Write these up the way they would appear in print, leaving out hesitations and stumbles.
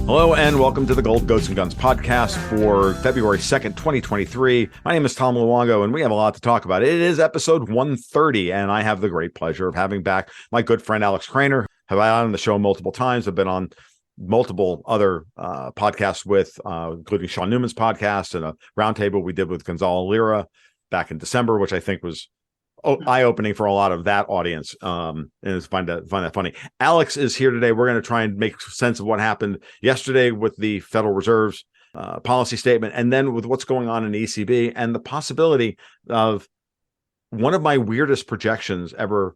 Hello and welcome to the Gold, Goats, and Guns podcast for February 2nd, 2023. My name is Tom Luongo, and we have a lot to talk about. It is episode 130, and I have the great pleasure of having back my good friend Alex Krainer. I've been on the show multiple times. I've been on multiple other podcasts with, including Sean Newman's podcast and a roundtable we did with Gonzalo Lira back in December, which I think was eye-opening for a lot of that audience, and find that funny. Alex is here today. We're going to try and make sense of what happened yesterday with the Federal Reserve's policy statement, and then with what's going on in the ECB and the possibility of one of my weirdest projections ever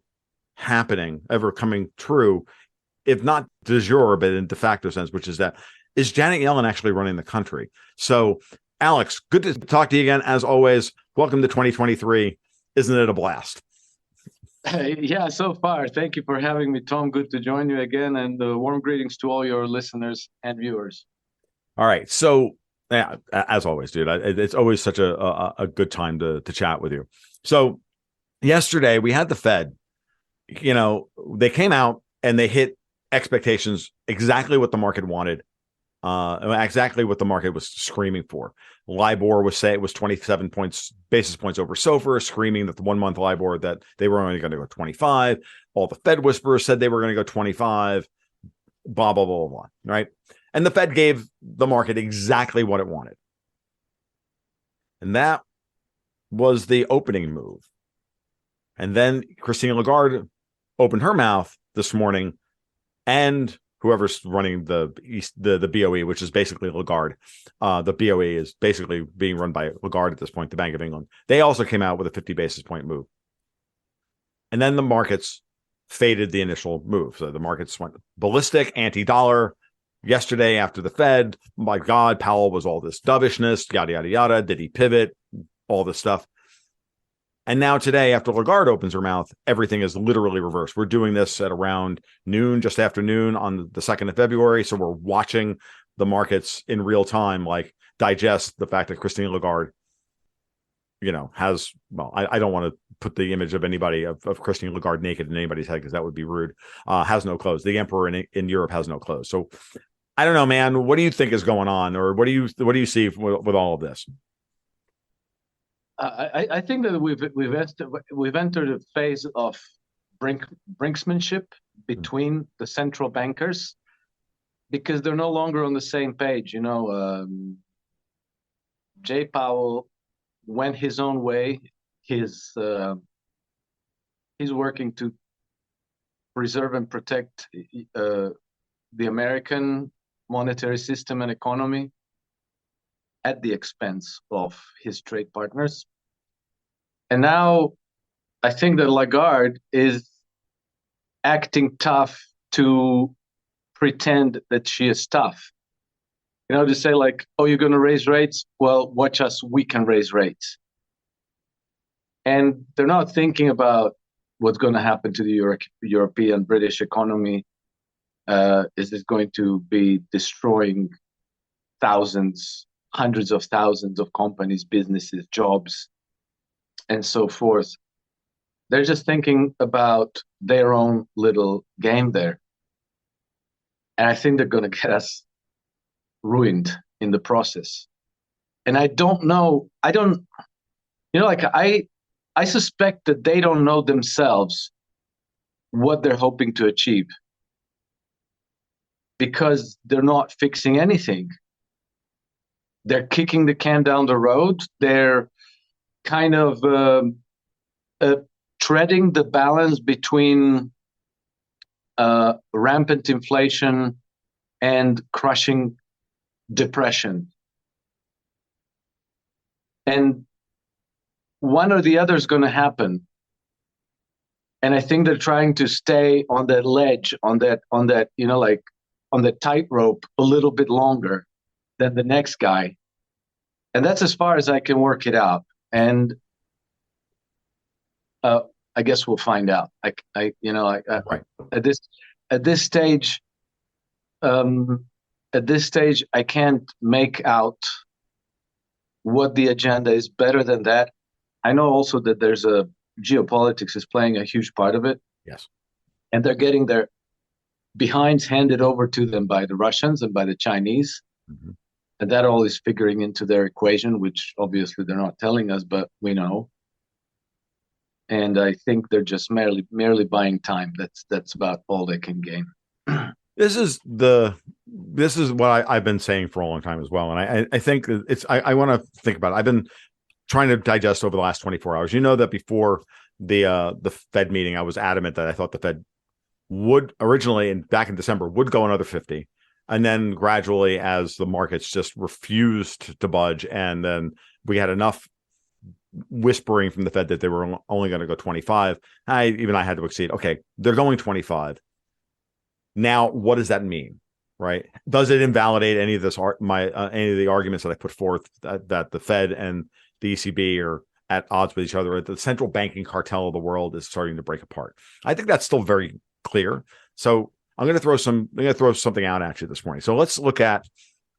coming true, if not de jure, but in de facto sense, which is that is Janet Yellen actually running the country? So, Alex, good to talk to you again, as always. Welcome to 2023. Isn't it a blast? Yeah, so far. Thank you for having me, Tom. Good to join you again, and warm greetings to all your listeners and viewers. All right. So, yeah, as always, dude, it's always such a good time to chat with you. So, yesterday we had the Fed. You know, they came out and they hit expectations, exactly what the market wanted, exactly what the market was screaming for. LIBOR was 27 basis points over SOFR, screaming that the 1 month LIBOR that they were only going to go 25. All the Fed whisperers said they were going to go 25. Blah blah blah blah. Right, and the Fed gave the market exactly what it wanted, and that was the opening move. And then Christine Lagarde opened her mouth this morning, and whoever's running the BOE, which is basically Lagarde. The BOE is basically being run by Lagarde at this point, the Bank of England. They also came out with a 50 basis point move. And then the markets faded the initial move. So the markets went ballistic, anti-dollar. Yesterday after the Fed, my God, Powell was all this dovishness, yada, yada, yada. Did he pivot? All this stuff. And now today, after Lagarde opens her mouth, everything is literally reversed. We're doing this at around noon, just after noon on the 2nd of February. So we're watching the markets in real time, like digest the fact that Christine Lagarde, has, well, I don't want to put the image of anybody of Christine Lagarde naked in anybody's head, because that would be rude. Has no clothes. The emperor in Europe has no clothes. So I don't know, man. What do you think is going on? Or what do you see with all of this? I think that we've entered a phase of brinksmanship between the central bankers, because they're no longer on the same page. Jay Powell went his own way. He's working to preserve and protect the American monetary system and economy at the expense of his trade partners. And now I think that Lagarde is acting tough to pretend that she is tough. To say like, oh, you're going to raise rates? Well, watch us, we can raise rates. And they're not thinking about what's going to happen to the European, British economy. Is this going to be destroying thousands, hundreds of thousands of companies, businesses, jobs, and so forth? They're just thinking about their own little game there. And I think they're going to get us ruined in the process. And I suspect that they don't know themselves what they're hoping to achieve, because they're not fixing anything. They're kicking the can down the road. They're kind of treading the balance between rampant inflation and crushing depression. And one or the other is going to happen. And I think they're trying to stay on that ledge, on that, on the tightrope a little bit longer than the next guy. And that's as far as I can work it out. And I guess we'll find out. Right. At this stage, I can't make out what the agenda is better than that. I know also that there's geopolitics is playing a huge part of it. Yes. And they're getting their behinds handed over to them by the Russians and by the Chinese. Mhm. And that all is figuring into their equation, which obviously they're not telling us, but we know. And I think they're just merely buying time. That's about all they can gain. This is what I've been saying for a long time as well. And I think I want to think about it. I've been trying to digest over the last 24 hours. You know that before the Fed meeting, I was adamant that I thought the Fed would originally, and back in December, would go another 50. And then gradually, as the markets just refused to budge, and then we had enough whispering from the Fed that they were only going to go 25, I had to exceed. Okay, they're going 25. Now, what does that mean? Right? Does it invalidate any of any of the arguments that I put forth that the Fed and the ECB are at odds with each other? The central banking cartel of the world is starting to break apart. I think that's still very clear. So I'm going to throw something out at you this morning. So let's look at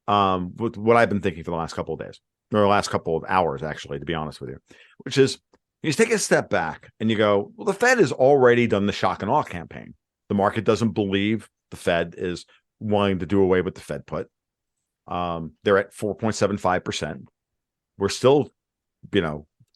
what I've been thinking for the last couple of days, or the last couple of hours, actually, to be honest with you, which is you take a step back and you go, well, the Fed has already done the shock and awe campaign. The market doesn't believe the Fed is wanting to do away with the Fed put. They're at 4.75%. We're still,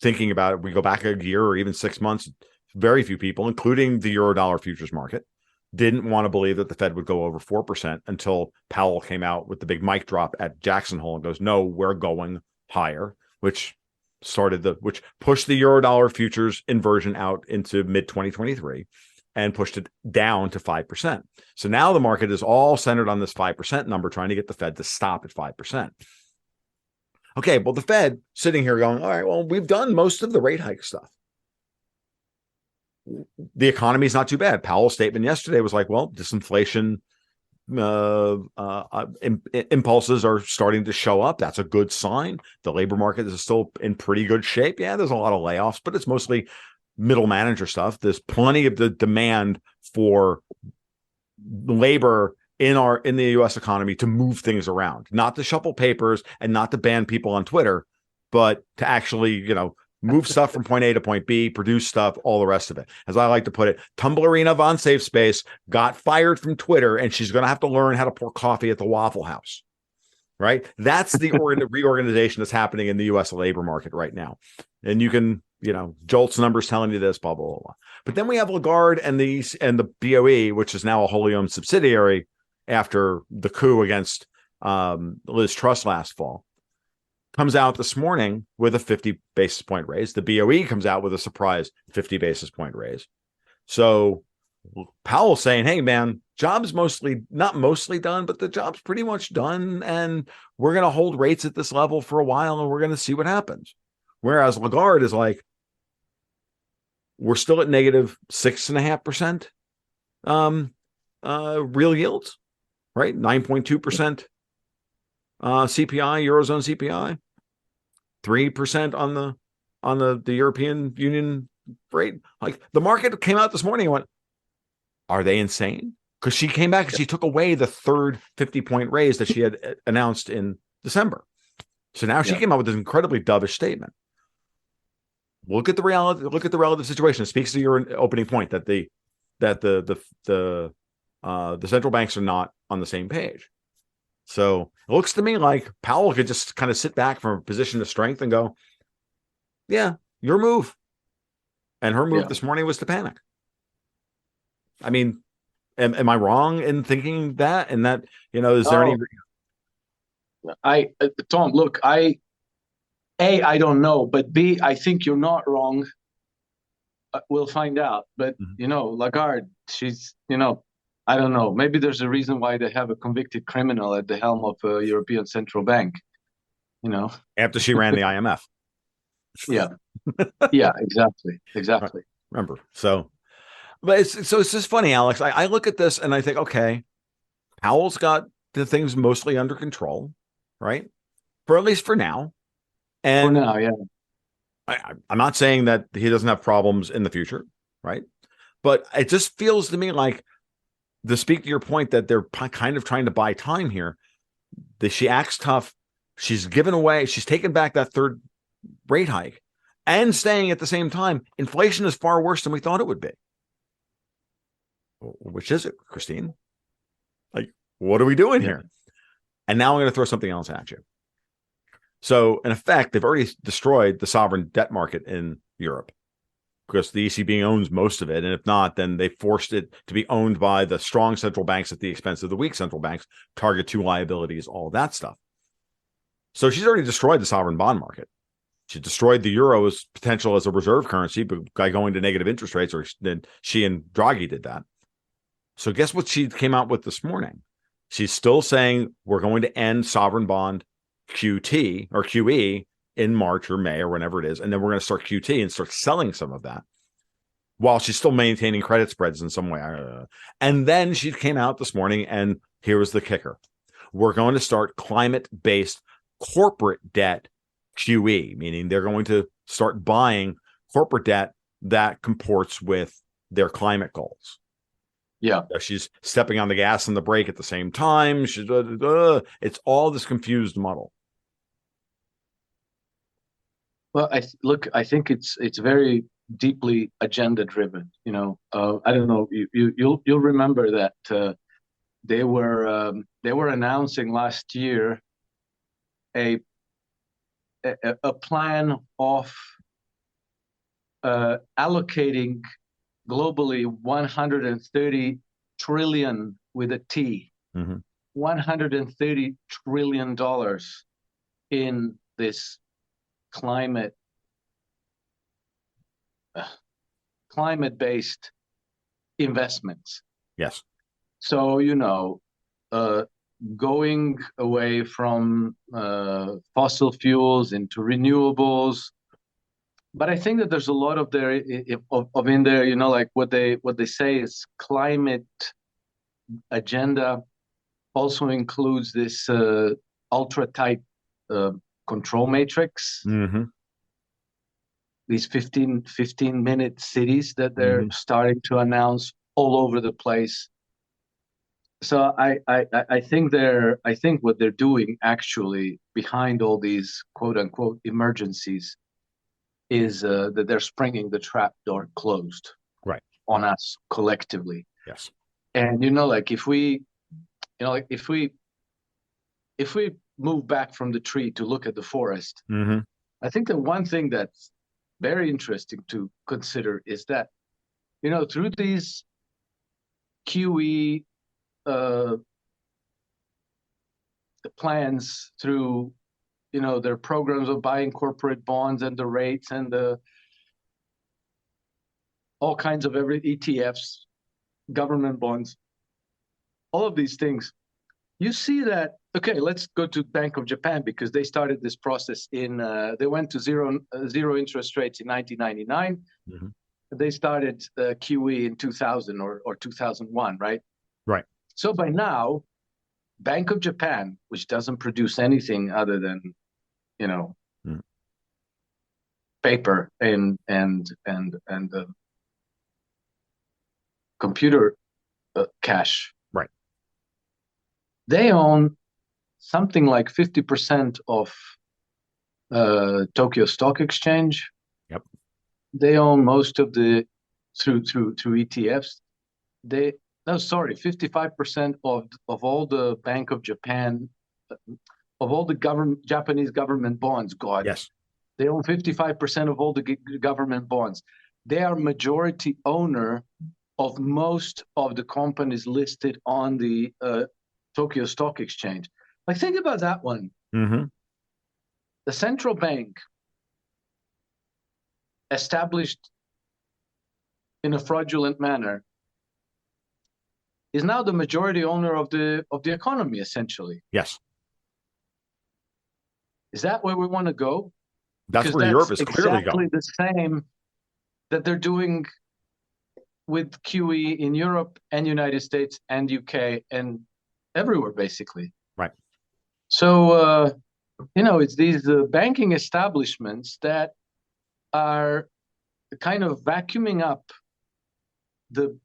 thinking about it. We go back a year or even 6 months. Very few people, including the Eurodollar futures market, didn't want to believe that the Fed would go over 4% until Powell came out with the big mic drop at Jackson Hole and goes, no, we're going higher, which pushed the Eurodollar futures inversion out into mid 2023 and pushed it down to 5%. So now the market is all centered on this 5% number, trying to get the Fed to stop at 5%. Okay, well, the Fed sitting here going, all right, well, we've done most of the rate hike stuff. The economy is not too bad. Powell's statement yesterday was like, well, disinflation impulses are starting to show up. That's a good sign. The labor market is still in pretty good shape. Yeah, there's a lot of layoffs, but it's mostly middle manager stuff. There's plenty of the demand for labor in the U.S. economy to move things around, not to shuffle papers and not to ban people on Twitter, but to actually, move stuff from point A to point B, produce stuff, all the rest of it. As I like to put it, Tumblerina von Safe Space got fired from Twitter, and she's going to have to learn how to pour coffee at the Waffle House. Right? That's the reorganization that's happening in the U.S. labor market right now. And you can, Jolt's numbers telling you this, blah, blah, blah, blah. But then we have Lagarde and the BOE, which is now a wholly owned subsidiary after the coup against Liz Truss last fall, comes out this morning with a 50 basis point raise. The BOE comes out with a surprise 50 basis point raise. So Powell's saying, hey, man, job's not mostly done, but the job's pretty much done. And we're going to hold rates at this level for a while and we're going to see what happens. Whereas Lagarde is like, we're still at negative 6.5% real yields, right? 9.2% CPI, Eurozone CPI, 3% on the European Union rate. Like the market came out this morning and went, are they insane? Because she came back and she took away the third 50-point raise that she had announced in December. So now she came out with this incredibly dovish statement. Look at the reality. Look at the relative situation. It speaks to your opening point that the central banks are not on the same page. So it looks to me like Powell could just kind of sit back from a position of strength and go, yeah, your move. And her move this morning was to panic. I mean, am I wrong in thinking that? And that, is there any? Tom, look, I don't know, but B, I think you're not wrong. We'll find out. But, Lagarde, she's, I don't know. Maybe there's a reason why they have a convicted criminal at the helm of a European Central Bank, After she ran the IMF. Yeah. Yeah, exactly. Remember. So, but it's just funny, Alex. I look at this and I think, okay, Powell's got the things mostly under control, right? At least for now. And for now, yeah. I'm not saying that he doesn't have problems in the future, right? But it just feels to me like, to speak to your point that they're kind of trying to buy time here, that she acts tough. She's taken back that third rate hike and saying at the same time, inflation is far worse than we thought it would be. Which is it, Christine? What are we doing here? And now I'm going to throw something else at you. So in effect, they've already destroyed the sovereign debt market in Europe because the ECB owns most of it. And if not, then they forced it to be owned by the strong central banks at the expense of the weak central banks, target two liabilities, all that stuff. So she's already destroyed the sovereign bond market. She destroyed the euro's potential as a reserve currency by going to negative interest rates, or then she and Draghi did that. So guess what she came out with this morning? She's still saying we're going to end sovereign bond QT or QE in March or May or whenever it is. And then we're going to start QT and start selling some of that while she's still maintaining credit spreads in some way. And then she came out this morning and here was the kicker. We're going to start climate-based corporate debt QE, meaning they're going to start buying corporate debt that comports with their climate goals. Yeah. She's stepping on the gas and the brake at the same time. It's all this confused muddle. Well, I think it's very deeply agenda driven. I don't know. You'll remember that they were announcing last year a plan of allocating globally 130 trillion with a T, $130 trillion in this climate-based investments. Yes. So, going away from fossil fuels into renewables. But I think that there's a lot of there of in there, like what they say is climate agenda also includes this ultra tight control matrix. These 15-minute cities that they're starting to announce all over the place. So I think what they're doing actually behind all these quote unquote emergencies is that they're springing the trap door closed on us collectively. Yes. And like if we move back from the tree to look at the forest, I think the one thing that's very interesting to consider is that through these QE plans, through their programs of buying corporate bonds and the rates and the all kinds of ETFs, government bonds, all of these things, you see that, okay, let's go to Bank of Japan because they started this process they went to zero interest rates in 1999. They started QE in 2000 or 2001, right? Right. So by now, Bank of Japan, which doesn't produce anything other than, paper and computer cash. Right. They own something like 50% of Tokyo Stock Exchange. Yep. They own most of the through ETFs. 55% of all the Bank of Japan, of all the Japanese government bonds. God. Yes. They own 55% of all the government bonds. They are majority owner of most of the companies listed on the Tokyo Stock Exchange. Like, think about that one. The central bank established in a fraudulent manner is now the majority owner of the economy, essentially. Yes. Is that where we want to go? That's where Europe is clearly going. Exactly the same that they're doing with QE in Europe and United States and UK and everywhere, basically. Right. So, it's these banking establishments that are kind of vacuuming up the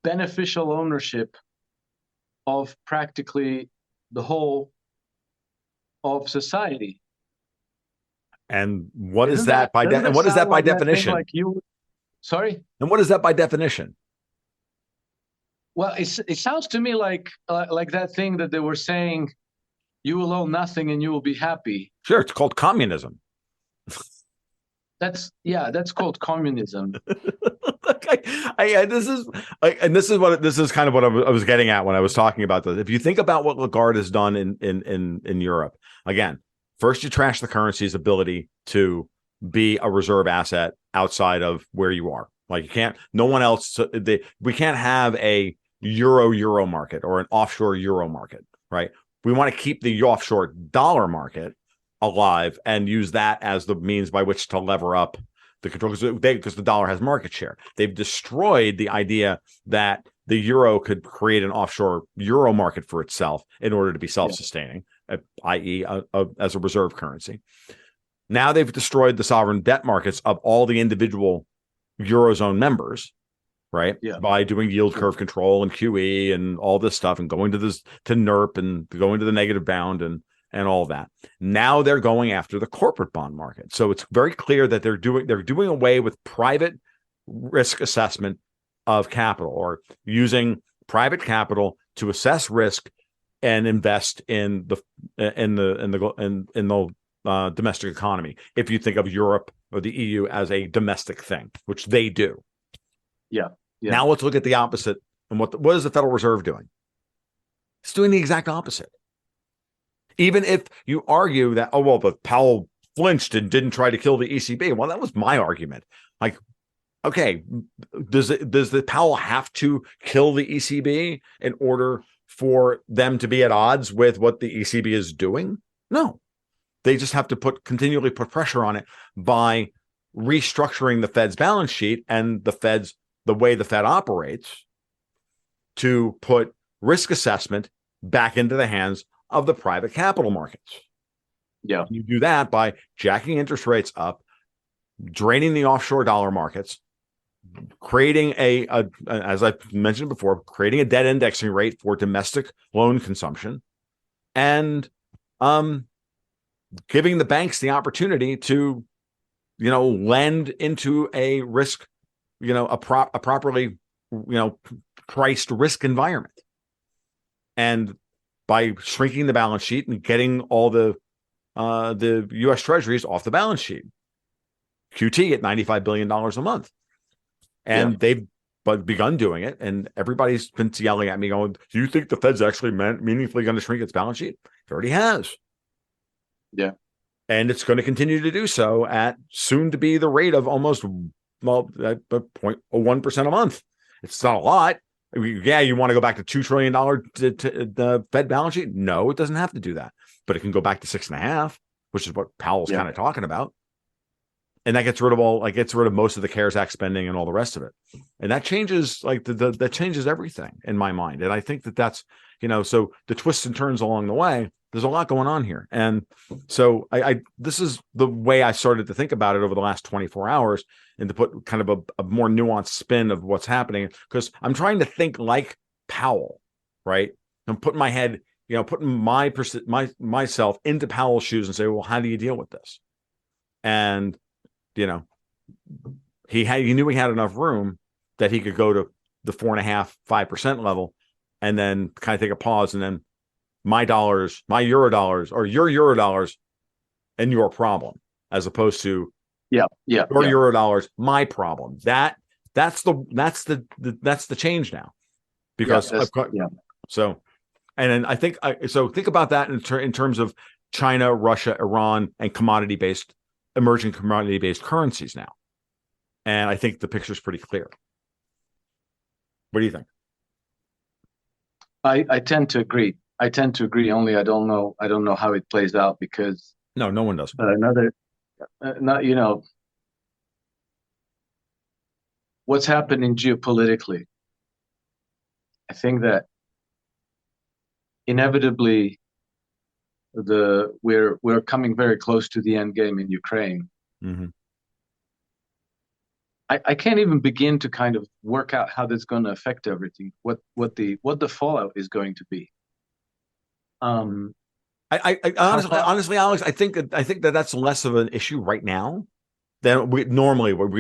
beneficial ownership of practically the whole of society. And what is that by definition? Sorry? And what is that by definition? Well, it sounds to me like that thing that they were saying, you will own nothing and you will be happy. Sure, it's called communism. That's called communism. This is like, and this is kind of what I was getting at when I was talking about this. If you think about what Lagarde has done in Europe, again, first you trash the currency's ability to be a reserve asset outside of where you are. Like you can't, no one else. We can't have a euro market or an offshore euro market, right? We want to keep the offshore dollar market alive and use that as the means by which to lever up the control, because the dollar has market share. They've destroyed the idea that the euro could create an offshore euro market for itself in order to be self-sustaining, i.e., as a reserve currency. Now they've destroyed the sovereign debt markets of all the individual eurozone members, right? Yeah. By doing yield curve control and QE and all this stuff, and going to NERP and going to the negative bound and all that. Now they're going after the corporate bond market. So it's very clear that they're doing away with private risk assessment of capital, or using private capital to assess risk and invest in the domestic economy. If you think of Europe or the EU as a domestic thing, which they do. Yeah. Now let's look at the opposite. And what is the Federal Reserve doing? It's doing the exact opposite. Even if you argue that, but Powell flinched and didn't try to kill the ECB. Well, that was my argument. Like, okay, does the Powell have to kill the ECB in order for them to be at odds with what the ECB is doing? No, they just have to continually put pressure on it by restructuring the Fed's balance sheet and the way the Fed operates to put risk assessment back into the hands of the private capital markets. Yeah. You do that by jacking interest rates up, draining the offshore dollar markets, creating as I mentioned before, creating a debt indexing rate for domestic loan consumption, and giving the banks the opportunity to, lend into a risk, a properly, priced risk environment. And by shrinking the balance sheet and getting all the U.S. Treasuries off the balance sheet, QT at $95 billion a month. And they've begun doing it, and everybody's been yelling at me going, do you think the Fed's actually meaningfully going to shrink its balance sheet? It already has. Yeah. And it's going to continue to do so at soon to be the rate of almost 0.01% a month. It's not a lot. Yeah, you want to go back to $2 trillion to the Fed balance sheet? No, it doesn't have to do that. But it can go back to 6.5, which is what Powell's kind of talking about. And that gets rid of most of the CARES Act spending and all the rest of it. And that changes that changes everything in my mind. And I think that's, so the twists and turns along the way, there's a lot going on here. And so this is the way I started to think about it over the last 24 hours, and to put kind of a more nuanced spin of what's happening, because I'm trying to think like Powell, right? I'm putting my head, putting myself into Powell's shoes and say, well, how do you deal with this? And, he knew he had enough room that he could go to the 4.5%, 5% level, and then kind of take a pause, and then my euro dollars, or your euro dollars and your problem, as opposed to your euro dollars, my problem. That's the change now, because so, and then I think think about that in terms of China, Russia, Iran, and emerging commodity-based currencies now. And I think the picture's pretty clear. What do you think? I tend to agree. Only I don't know how it plays out, because no one does. What's happening geopolitically, I think that inevitably we're coming very close to the end game in Ukraine. Mm-hmm. I can't even begin to kind of work out how that's going to affect everything. What the fallout is going to be. Honestly, Alex, I think that that's less of an issue right now, then we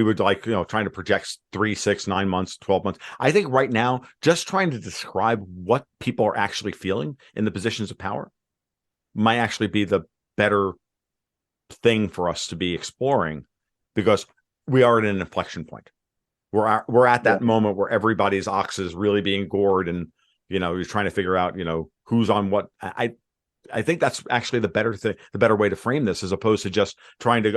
would like, trying to project 3, 6, 9 months, 12 months. I think right now, just trying to describe what people are actually feeling in the positions of power might actually be the better thing for us to be exploring, because we are at an inflection point. We're at that moment where everybody's ox is really being gored, and you're trying to figure out who's on what. I think that's actually the better way to frame this, as opposed to just trying to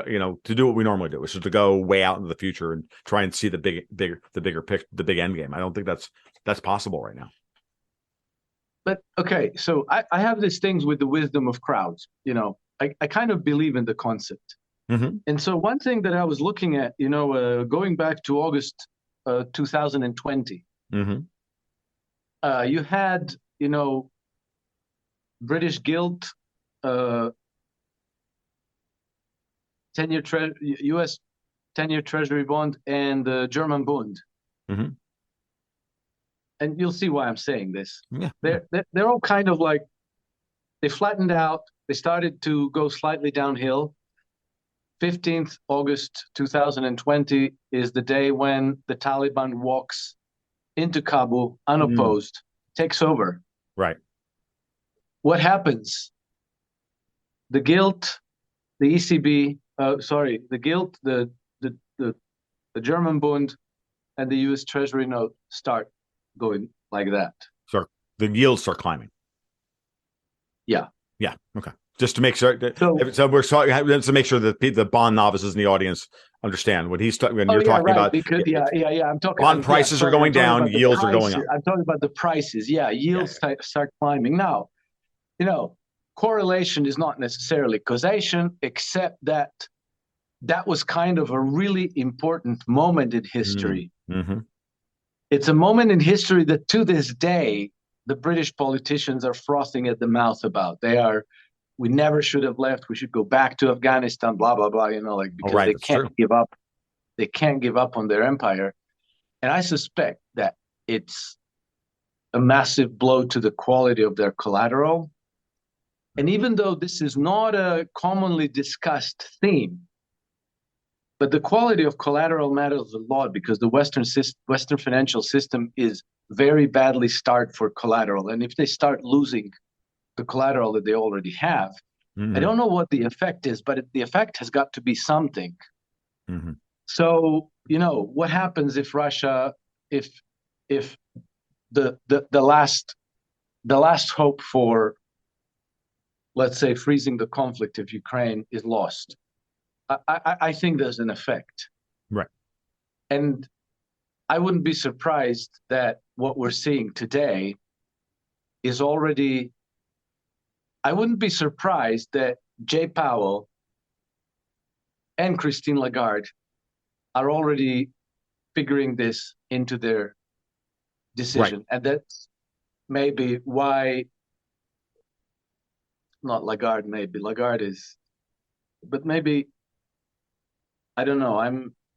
to do what we normally do, which is to go way out into the future and try and see the bigger picture, the big end game. I don't think that's possible right now. But okay, so I have these things with the wisdom of crowds. I kind of believe in the concept. Mm-hmm. And so one thing that I was looking at, going back to August 2020, mm-hmm. You had, British gilt, 10-year U.S. 10-year Treasury bond, and the German bond. Mm-hmm. And you'll see why I'm saying this. Yeah. They're all kind of like, they flattened out. They started to go slightly downhill. 15th August 2020 is the day when the Taliban walks into Kabul unopposed, takes over. Right. What happens? The gilt, the ECB, the gilt, the German bond, and the U.S. Treasury note start going like that. So the yields start climbing. Yeah. Yeah. Okay. Just to make sure. So we're talking to make sure that the bond novices in the audience understand when you're talking about. Because, I'm talking. Bond prices are going down, yields are going up. I'm talking about the prices. Yeah, yields start climbing. Now, correlation is not necessarily causation, except that was kind of a really important moment in history. Mm-hmm. It's a moment in history that to this day, the British politicians are frothing at the mouth about. We never should have left. We should go back to Afghanistan, blah, blah, blah, because they can't give up. They can't give up on their empire. And I suspect that it's a massive blow to the quality of their collateral. And even though this is not a commonly discussed theme, but the quality of collateral matters a lot, because the Western financial system is very badly starved for collateral. And if they start losing the collateral that they already have, I don't know what the effect is, but the effect has got to be something. Mm-hmm. So, what happens if Russia, if the last hope for, let's say, freezing the conflict of Ukraine is lost? I think there's an effect. Right. And I wouldn't be surprised that what we're seeing today is already, I wouldn't be surprised that Jay Powell and Christine Lagarde are already figuring this into their decision. Right. And that's maybe why, not Lagarde, maybe Lagarde is, but maybe, I don't know.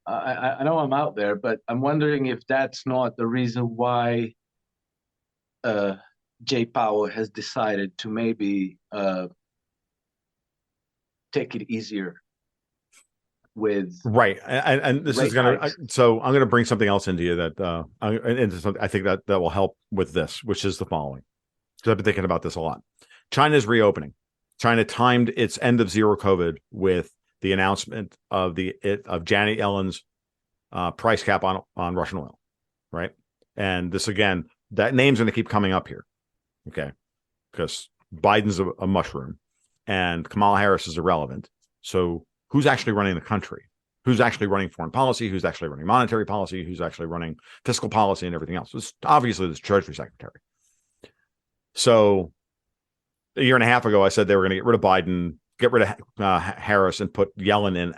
I know I'm out there, but I'm wondering if that's not the reason why Jay Powell has decided to maybe take it easier with and this is gonna. So I'm gonna bring something else into you that into something I think that will help with this, which is the following. Because I've been thinking about this a lot. China's reopening. China timed its end of zero COVID with the announcement of Janet Yellen's price cap on Russian oil, right? And this again, that name's going to keep coming up here, okay? Because Biden's a mushroom, and Kamala Harris is irrelevant. So who's actually running the country? Who's actually running foreign policy? Who's actually running monetary policy? Who's actually running fiscal policy and everything else? It's obviously the Treasury Secretary. So a year and a half ago, I said they were going to get rid of Biden, get rid of Harris, and put Yellen in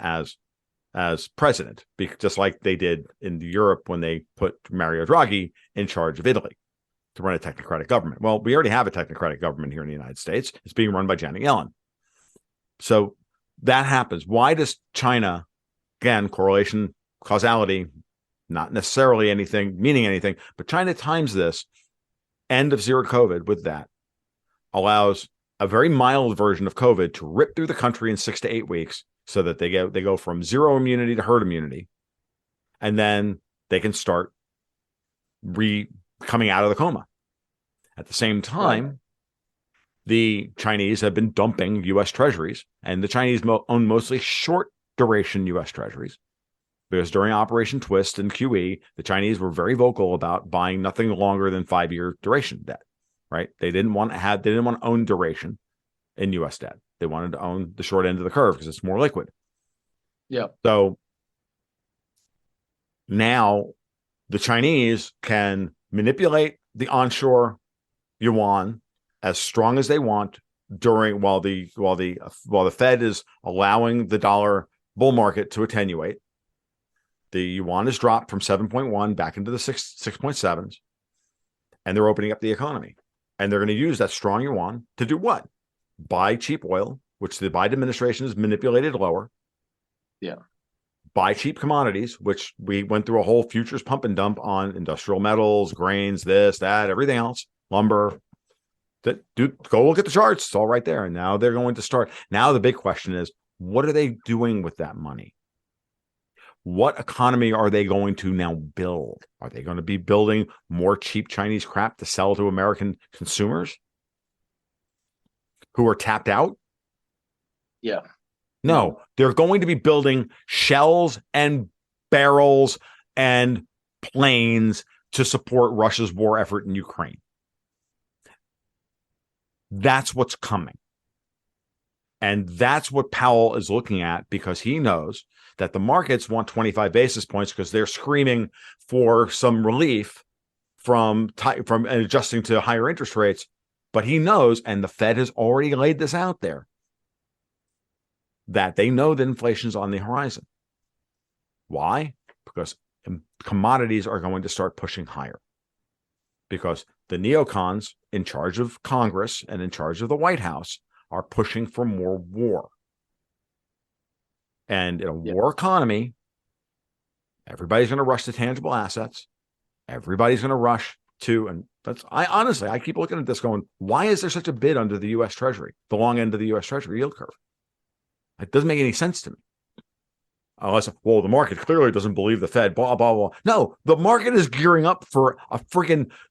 as president, just like they did in Europe when they put Mario Draghi in charge of Italy to run a technocratic government. Well, we already have a technocratic government here in the United States. It's being run by Janet Yellen. So that happens. Why does China, again, correlation, causality, not necessarily meaning anything, but China times this end of zero COVID with that, allows a very mild version of COVID to rip through the country in 6 to 8 weeks, so that they go from zero immunity to herd immunity, and then they can start coming out of the coma. At the same time, right, the Chinese have been dumping U.S. treasuries, and the Chinese own mostly short duration U.S. treasuries, because during Operation Twist and QE, the Chinese were very vocal about buying nothing longer than 5-year duration debt. Right? They didn't want to own duration in U.S. debt. They wanted to own the short end of the curve because it's more liquid. Yeah. So now the Chinese can manipulate the onshore yuan as strong as they want while the Fed is allowing the dollar bull market to attenuate. The yuan has dropped from 7.1 back into the 6.7s, and they're opening up the economy. And they're going to use that strong yuan to do what? Buy cheap oil, which the Biden administration has manipulated lower. Yeah. Buy cheap commodities, which we went through a whole futures pump and dump on: industrial metals, grains, this, that, everything else, lumber. Go look at the charts. It's all right there. And now they're going to start. Now the big question is, what are they doing with that money? What economy are they going to now build? Are they going to be building more cheap Chinese crap to sell to American consumers who are tapped out? Yeah. No, they're going to be building shells and barrels and planes to support Russia's war effort in Ukraine. That's what's coming. And that's what Powell is looking at, because he knows that the markets want 25 basis points because they're screaming for some relief from adjusting to higher interest rates. But he knows, and the Fed has already laid this out there, that they know that inflation's on the horizon. Why? Because commodities are going to start pushing higher. Because the neocons in charge of Congress and in charge of the White House are pushing for more war. And in a war economy, everybody's going to rush to tangible assets. Everybody's going to rush to, and I keep looking at this going, why is there such a bid under the U.S. Treasury, the long end of the U.S. Treasury yield curve? It doesn't make any sense to me. Unless, the market clearly doesn't believe the Fed, blah, blah, blah. No, the market is gearing up for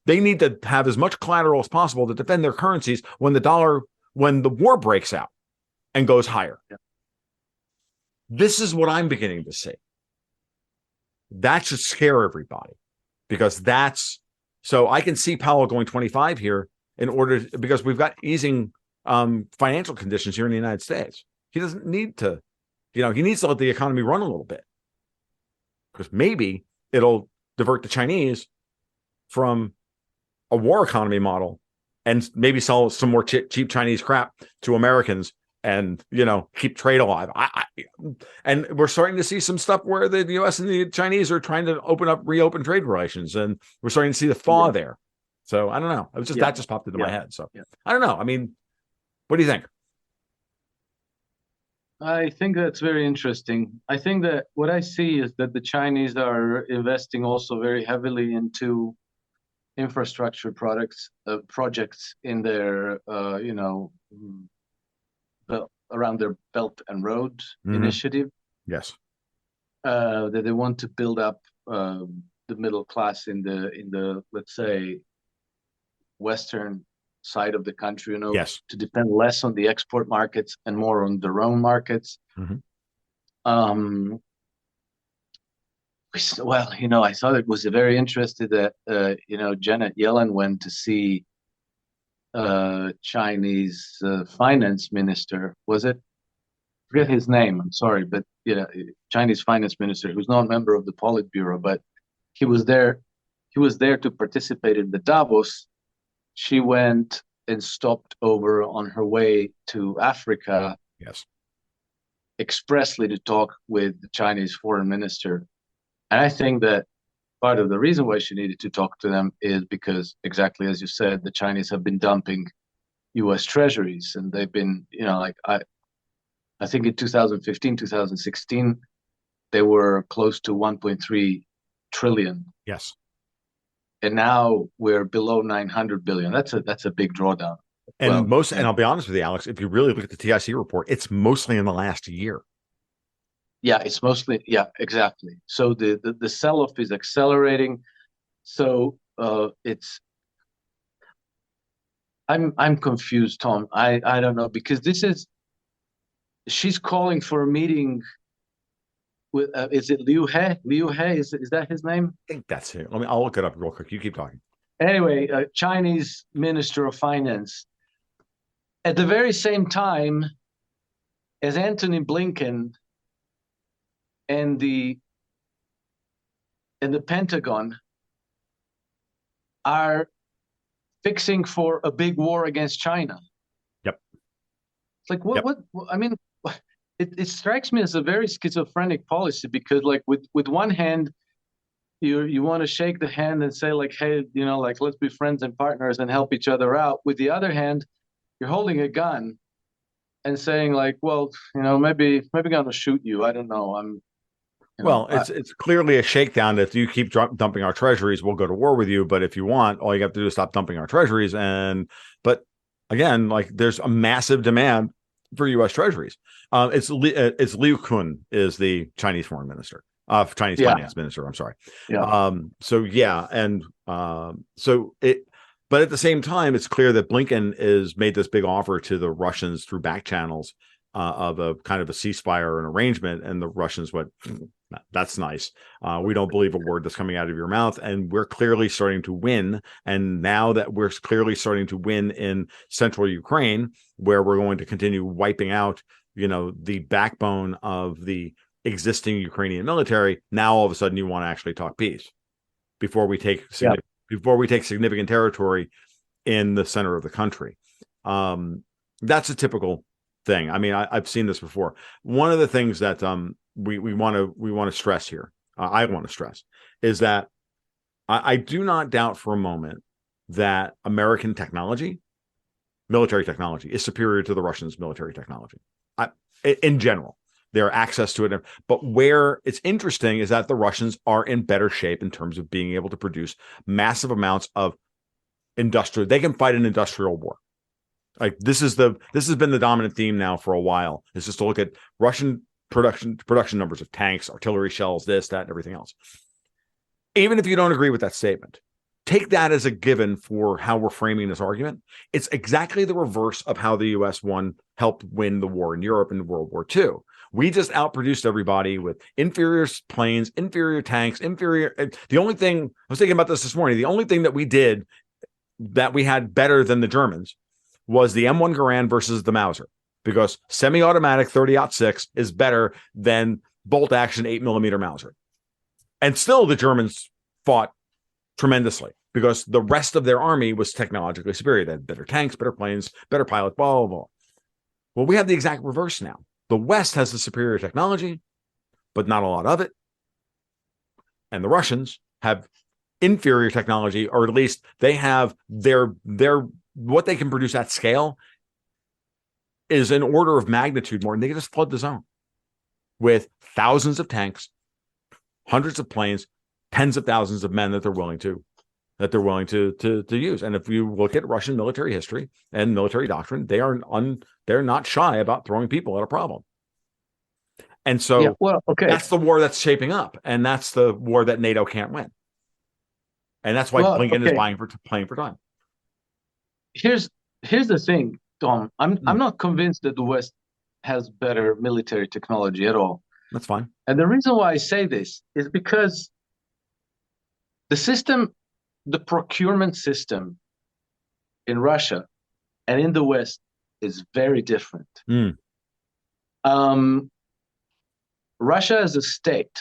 they need to have as much collateral as possible to defend their currencies when the war breaks out and goes higher. Yeah. This is what I'm beginning to see. That should scare everybody, because so I can see Powell going 25 here because we've got easing financial conditions here in the United States. He doesn't need to, he needs to let the economy run a little bit, because maybe it'll divert the Chinese from a war economy model and maybe sell some more cheap Chinese crap to Americans and, keep trade alive. And we're starting to see some stuff where the U.S. and the Chinese are trying to reopen trade relations, and we're starting to see the thaw there. So I don't know. It was that just popped into my head. So I don't know. I mean, what do you think? I think that's very interesting. I think that what I see is that the Chinese are investing also very heavily into infrastructure projects in their, around their Belt and Road initiative. Yes. That they want to build up the middle class in the let's say western side of the country, yes, to depend less on the export markets and more on their own markets. Well, I thought it was very interesting that Janet Yellen went to see Chinese finance minister. Was it? I forget his name. I'm sorry, but Chinese finance minister who's not a member of the Politburo, but he was there. He was there to participate in the Davos. She went and stopped over on her way to Africa. Yes. Expressly to talk with the Chinese foreign minister. And I think that part of the reason why she needed to talk to them is because, exactly as you said, the Chinese have been dumping U.S. treasuries, and they've been, I think in 2015, 2016, they were close to 1.3 trillion. Yes. And now we're below 900 billion. That's a big drawdown. And and I'll be honest with you, Alex, if you really look at the TIC report, it's mostly in the last year. Yeah, it's mostly, yeah, exactly. So the sell-off is accelerating. So it's I'm confused, Tom. I don't know, because she's calling for a meeting with is it Liu He? Liu He, is that his name? I think that's it. I'll look it up real quick. You keep talking. Anyway, Chinese Minister of Finance. At the very same time as Antony Blinken and the Pentagon are fixing for a big war against China. Yep. It's like Yep. I mean, it strikes me as a very schizophrenic policy, because like with one hand you want to shake the hand and say like, hey, like, let's be friends and partners and help each other out. With the other hand, you're holding a gun and saying like, well, maybe gonna shoot you. I don't know. Well, it's clearly a shakedown. If you keep dumping our treasuries, we'll go to war with you. But if you want, all you have to do is stop dumping our treasuries. But again, like, there's a massive demand for U.S. treasuries. It's Liu Kun is the Chinese foreign minister, Chinese finance minister. I'm sorry. Yeah. So yeah, and so it. But at the same time, it's clear that Blinken is made this big offer to the Russians through back channels of a kind of a ceasefire and arrangement, and the Russians went, that's nice. We don't believe a word that's coming out of your mouth. And we're clearly starting to win. And now that we're clearly starting to win in central Ukraine, where we're going to continue wiping out, the backbone of the existing Ukrainian military, now all of a sudden you want to actually talk peace before we take significant territory in the center of the country. That's a typical thing. I mean, I've seen this before. One of the things that we want to stress here, I want to stress, is that I do not doubt for a moment that American military technology, is superior to the Russians' military technology. In general, their access to it. But where it's interesting is that the Russians are in better shape in terms of being able to produce massive amounts of industrial. They can fight an industrial war. Like, this has been the dominant theme now for a while. Is just to look at Russian production numbers of tanks, artillery shells, this, that, and everything else. Even if you don't agree with that statement, take that as a given for how we're framing this argument. It's exactly the reverse of how the U.S. helped win the war in Europe in World War II. We just outproduced everybody with inferior planes, inferior tanks, the only thing, I was thinking about this morning, the only thing that we did that we had better than the Germans was the M1 Garand versus the Mauser, because semi-automatic 30-06 is better than bolt-action 8mm Mauser. And still the Germans fought tremendously because the rest of their army was technologically superior. They had better tanks, better planes, better pilots, blah, blah, blah. Well, we have the exact reverse now. The West has the superior technology, but not a lot of it. And the Russians have inferior technology, or at least they have their what they can produce at scale is an order of magnitude more, and they can just flood the zone with thousands of tanks, hundreds of planes, tens of thousands of men that they're willing to use. And if you look at Russian military history and military doctrine, they're not shy about throwing people at a problem. And so that's the war that's shaping up, and that's the war that NATO can't win. And that's why Blinken is playing for time. Here's the thing, Tom. I'm not convinced that the West has better military technology at all. That's fine. And the reason why I say this is because the procurement system in Russia and in the West is very different. Russia as a state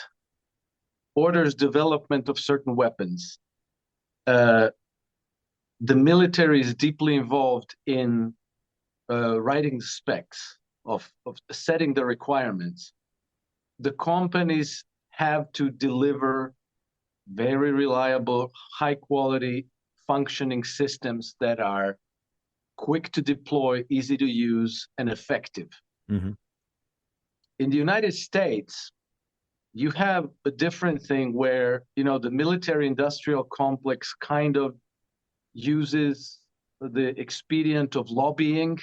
orders development of certain weapons. The military is deeply involved in writing the specs of setting the requirements. The companies have to deliver very reliable, high quality, functioning systems that are quick to deploy, easy to use, and effective. Mm-hmm. In the United States, you have a different thing where, the military industrial complex kind of uses the expedient of lobbying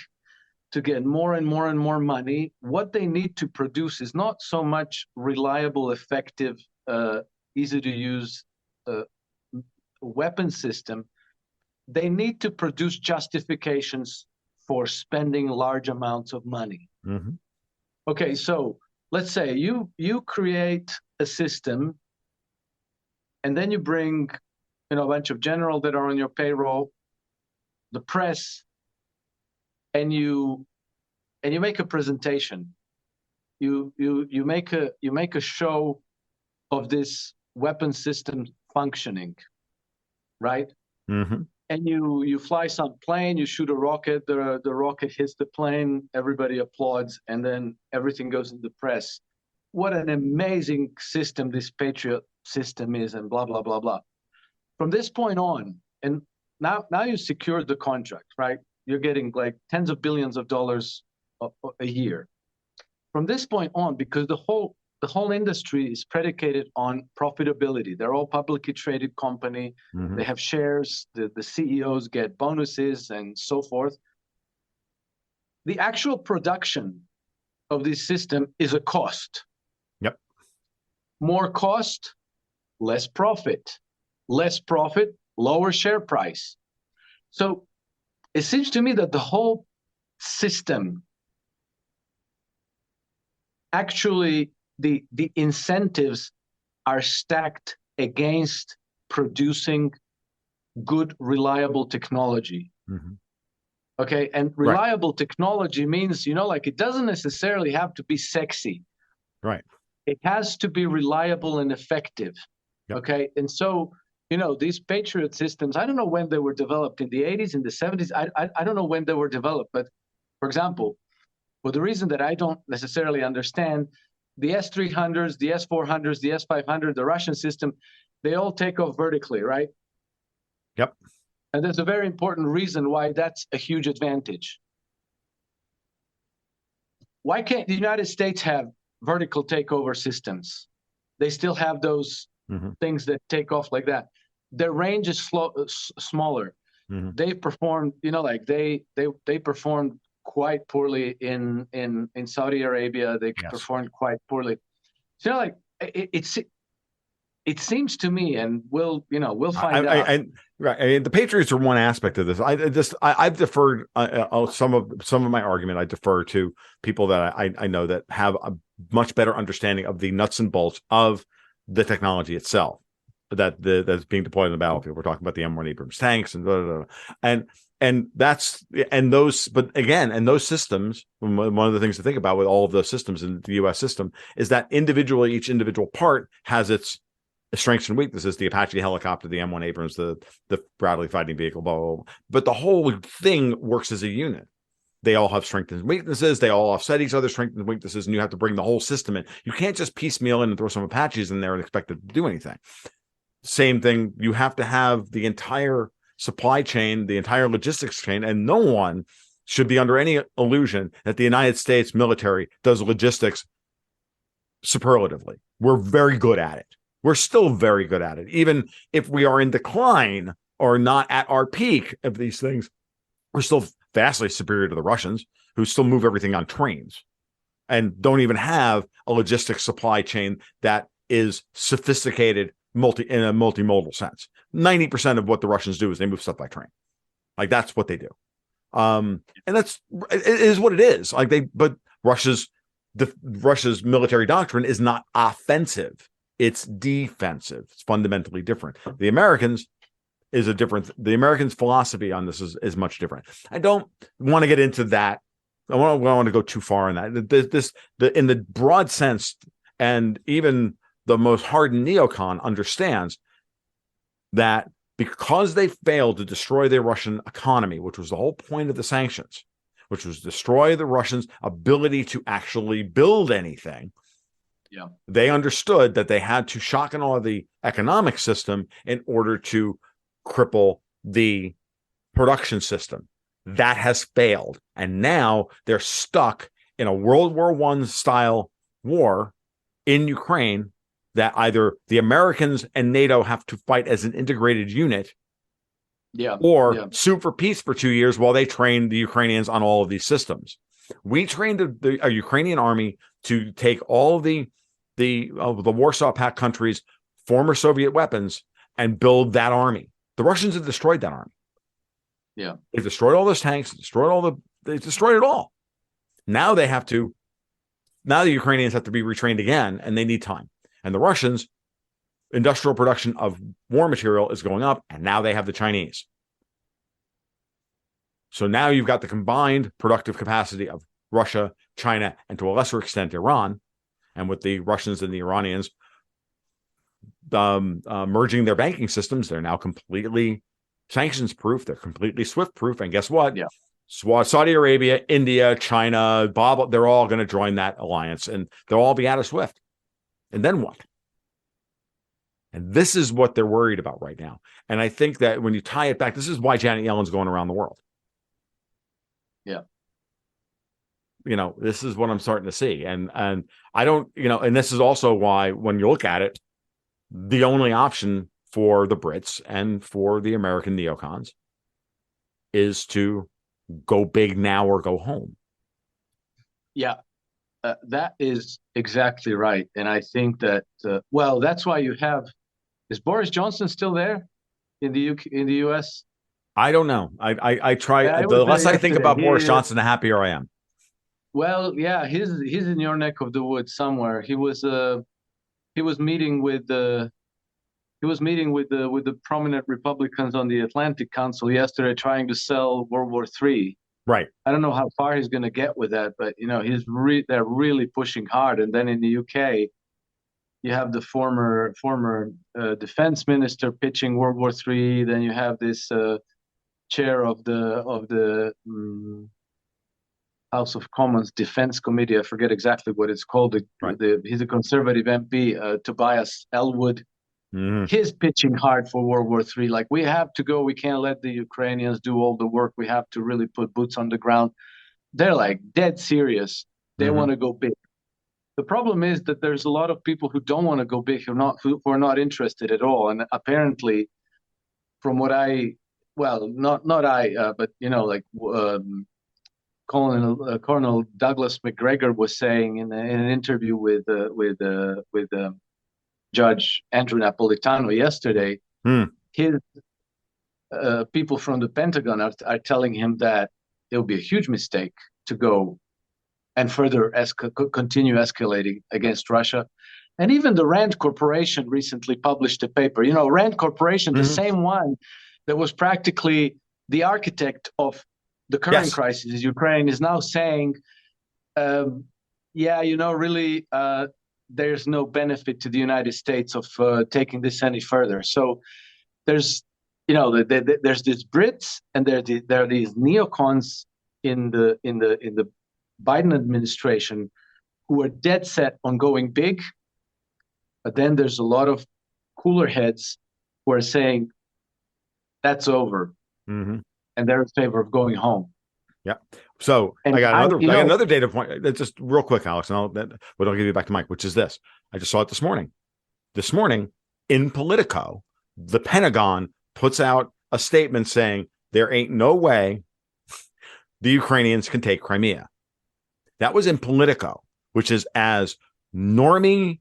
to get more and more and more money, what they need to produce is not so much reliable, effective, easy to use weapon system. They need to produce justifications for spending large amounts of money. Mm-hmm. Okay, so let's say you create a system, and then you bring, a bunch of generals that are on your payroll, the press, and you make a presentation. You make a show of this weapon system functioning, right? Mm-hmm. And you fly some plane, you shoot a rocket, the rocket hits the plane, everybody applauds, and then everything goes in the press. What an amazing system this Patriot system is, and blah, blah, blah, blah. From this point on, and now you secured the contract, right? You're getting like tens of billions of dollars a year. From this point on, because the whole industry is predicated on profitability. They're all publicly traded company. Mm-hmm. They have shares. The CEOs get bonuses and so forth. The actual production of this system is a cost. Yep. More cost, less profit. Less profit, lower share price. So it seems to me that the whole system, actually, the incentives are stacked against producing good, reliable technology. Mm-hmm. Okay, and reliable technology means, like it doesn't necessarily have to be sexy. Right. It has to be reliable and effective. Yep. Okay, and so, these Patriot systems, I don't know when they were developed, in the 80s, in the 70s. I don't know when they were developed, but for example, for the reason that I don't necessarily understand, the S-300s, the S-400s, the S-500, the Russian system, they all take off vertically, right? Yep. And there's a very important reason why that's a huge advantage. Why can't the United States have vertical takeover systems? They still have those things that take off like that. Their range is smaller. Mm-hmm. They performed, they performed quite poorly in Saudi Arabia. They performed quite poorly. So, it seems to me, and we'll find out. Right. The Patriots are one aspect of this. I've deferred some of my argument. I defer to people that I know that have a much better understanding of the nuts and bolts of the technology itself that's being deployed in the battlefield. We're talking about the M1 Abrams tanks and blah, blah, blah. And those systems, one of the things to think about with all of those systems in the U.S. system is that each individual part has its strengths and weaknesses. The Apache helicopter, the M1 Abrams, the Bradley fighting vehicle, blah, blah, blah. But the whole thing works as a unit. They all have strengths and weaknesses. They all offset each other's strengths and weaknesses, and you have to bring the whole system in. You can't just piecemeal in and throw some Apaches in there and expect it to do anything. Same thing. You have to have the entire supply chain, the entire logistics chain, and no one should be under any illusion that the United States military does logistics superlatively. We're very good at it. We're still very good at it. Even if we are in decline or not at our peak of these things, we're still vastly superior to the Russians, who still move everything on trains and don't even have a logistics supply chain that is sophisticated in a multimodal sense. 90% of what the Russians do is they move stuff by train. Like, that's what they do. And it is what it is. But Russia's military doctrine is not offensive. It's defensive. It's fundamentally different. The Americans' philosophy on this is much different. I don't want to get into that. I don't want to go too far in that. In the broad sense, and even the most hardened neocon understands that because they failed to destroy their Russian economy, which was the whole point of the sanctions, which was destroy the Russians' ability to actually build anything. Yeah. They understood that they had to shock and awe the economic system in order to cripple the production system. That has failed. And now they're stuck in a World War I style war in Ukraine that either the Americans and NATO have to fight as an integrated unit, or sue for peace for 2 years while they train the Ukrainians on all of these systems. We trained a Ukrainian army to take all the Warsaw Pact countries' former Soviet weapons and build that army. The Russians have destroyed that army. Yeah. They've destroyed all those tanks, they destroyed it all. Now the Ukrainians have to be retrained again, and they need time. And the Russians, industrial production of war material is going up, and now they have the Chinese. So now you've got the combined productive capacity of Russia, China, and to a lesser extent, Iran. And with the Russians and the Iranians merging their banking systems, they're now completely sanctions proof. They're completely SWIFT proof. And guess what? Yeah. Saudi Arabia, India, China, they're all going to join that alliance, and they'll all be out of SWIFT. And then what? And this is what they're worried about right now. And I think that when you tie it back, this is why Janet Yellen's going around the world. Yeah. This is what I'm starting to see. And I don't, and this is also why when you look at it, the only option for the Brits and for the American neocons is to go big now or go home. Yeah, that is exactly right. And I think that, that's why is Boris Johnson still there in the UK, in the US? I don't know. I try. The less I think about Boris Johnson, the happier I am. Well, yeah, he's in your neck of the woods somewhere. He was meeting with the prominent Republicans on the Atlantic Council yesterday, trying to sell World War III. Right. I don't know how far he's going to get with that, but they're really pushing hard. And then in the UK, you have the former defense minister pitching World War III. Then you have this chair of the House of Commons Defense Committee. I forget exactly what it's called. He's a conservative MP, Tobias Ellwood. Mm-hmm. He's pitching hard for World War III. Like, we have to go. We can't let the Ukrainians do all the work. We have to really put boots on the ground. They're like dead serious. They want to go big. The problem is that there's a lot of people who don't want to go big, who are not interested at all. And apparently, from what Colonel Douglas McGregor was saying in an interview with Judge Andrew Napolitano yesterday, his people from the Pentagon are telling him that it would be a huge mistake to go and further continue escalating against Russia. And even the Rand Corporation recently published a paper. Rand Corporation, the same one that was practically the architect of the current crisis in Ukraine, is now saying, really, there's no benefit to the United States of taking this any further. So there's, there's these Brits and there are these neocons in the Biden administration who are dead set on going big. But then there's a lot of cooler heads who are saying that's over. Mm-hmm. And they're in favor of going home. Yeah. So I got another data point. Just real quick, Alex, and I'll give you back to Mike, which is this. I just saw it this morning. This morning in Politico, the Pentagon puts out a statement saying there ain't no way the Ukrainians can take Crimea. That was in Politico, which is as normie,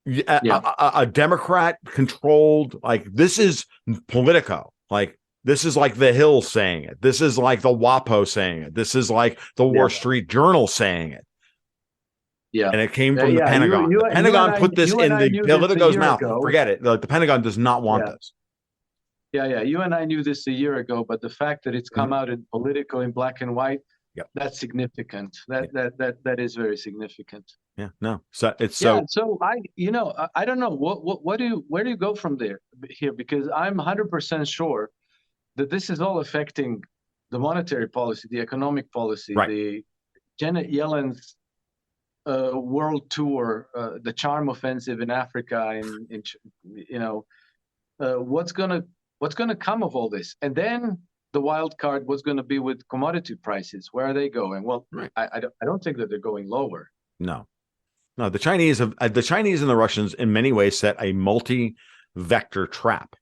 a Democrat-controlled, like, this is Politico. Like, this is like The Hill saying it. This is like the WAPO saying it. This is like the Wall Street Journal saying it. Yeah. And it came from the Pentagon. The Pentagon put this in the Politico's mouth. Forget it. The Pentagon does not want this. Yeah. You and I knew this a year ago, but the fact that it's come out in Politico in black and white, that's significant. That is very significant. Yeah. No. So it's So I don't know where do you go from here? Because I'm 100% sure that this is all affecting the monetary policy, the economic policy, the Janet Yellen's world tour, the charm offensive in Africa, what's gonna come of all this, and then the wild card, what's going to be with commodity prices? Where are they going? Well, I don't think that they're going lower. No, the Chinese and the Russians in many ways set a multi-vector trap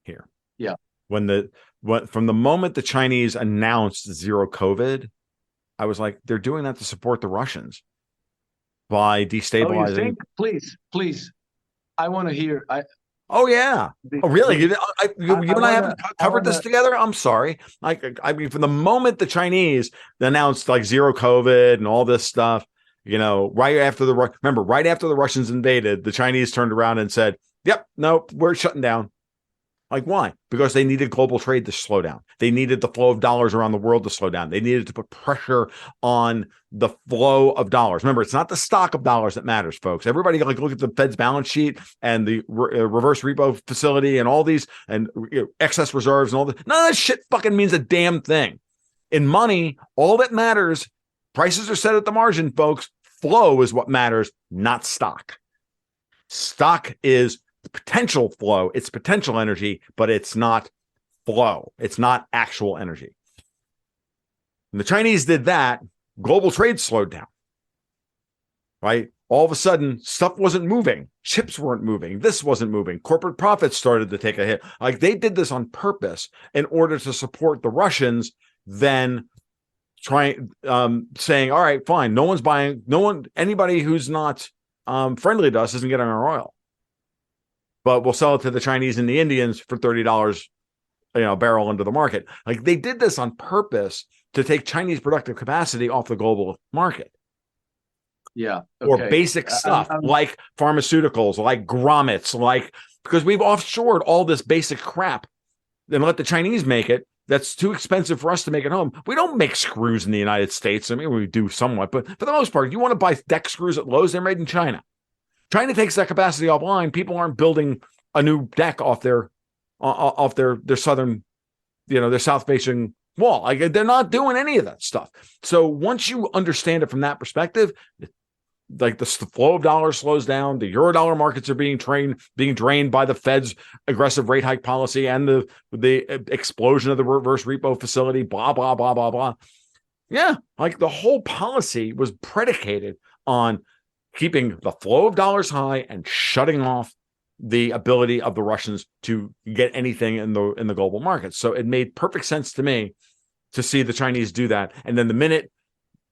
here. Yeah. From the moment the Chinese announced zero COVID, I was like, they're doing that to support the Russians by Oh, destabilizing. you think? Please. I want to hear. Oh yeah. Oh really? You and I haven't covered this together. I'm sorry. I mean, from the moment the Chinese announced like zero COVID and all this stuff, right after the Russians invaded, the Chinese turned around and said, "Yep, nope, we're shutting down." Like, why? Because they needed global trade to slow down. They needed the flow of dollars around the world to slow down. They needed to put pressure on the flow of dollars. Remember, it's not the stock of dollars that matters, folks. Everybody look at the Fed's balance sheet and the reverse repo facility and all these and excess reserves and all that. None of that shit fucking means a damn thing. In money, all that matters, prices are set at the margin, folks. Flow is what matters, not stock. Stock is potential flow, it's potential energy, but it's not flow. It's not actual energy. When the Chinese did that, global trade slowed down, right? All of a sudden, stuff wasn't moving. Chips weren't moving. This wasn't moving. Corporate profits started to take a hit. Like, they did this on purpose in order to support the Russians, then saying, all right, fine. No one's buying, anybody who's not friendly to us isn't getting our oil. But we'll sell it to the Chinese and the Indians for $30, a barrel into the market. Like, they did this on purpose to take Chinese productive capacity off the global market. Yeah. Okay. Or basic stuff like pharmaceuticals, like grommets, because we've offshored all this basic crap and let the Chinese make it. That's too expensive for us to make at home. We don't make screws in the United States. I mean, we do somewhat, but for the most part, you want to buy deck screws at Lowe's, they're made in China. China takes that capacity offline. People aren't building a new deck off their southern, their south facing wall. Like, they're not doing any of that stuff. So once you understand it from that perspective, like the flow of dollars slows down, the euro-dollar markets are being drained by the Fed's aggressive rate hike policy and the explosion of the reverse repo facility. Blah blah blah blah blah. Yeah, like the whole policy was predicated on keeping the flow of dollars high and shutting off the ability of the Russians to get anything in the global market. So it made perfect sense to me to see the Chinese do that. And then the minute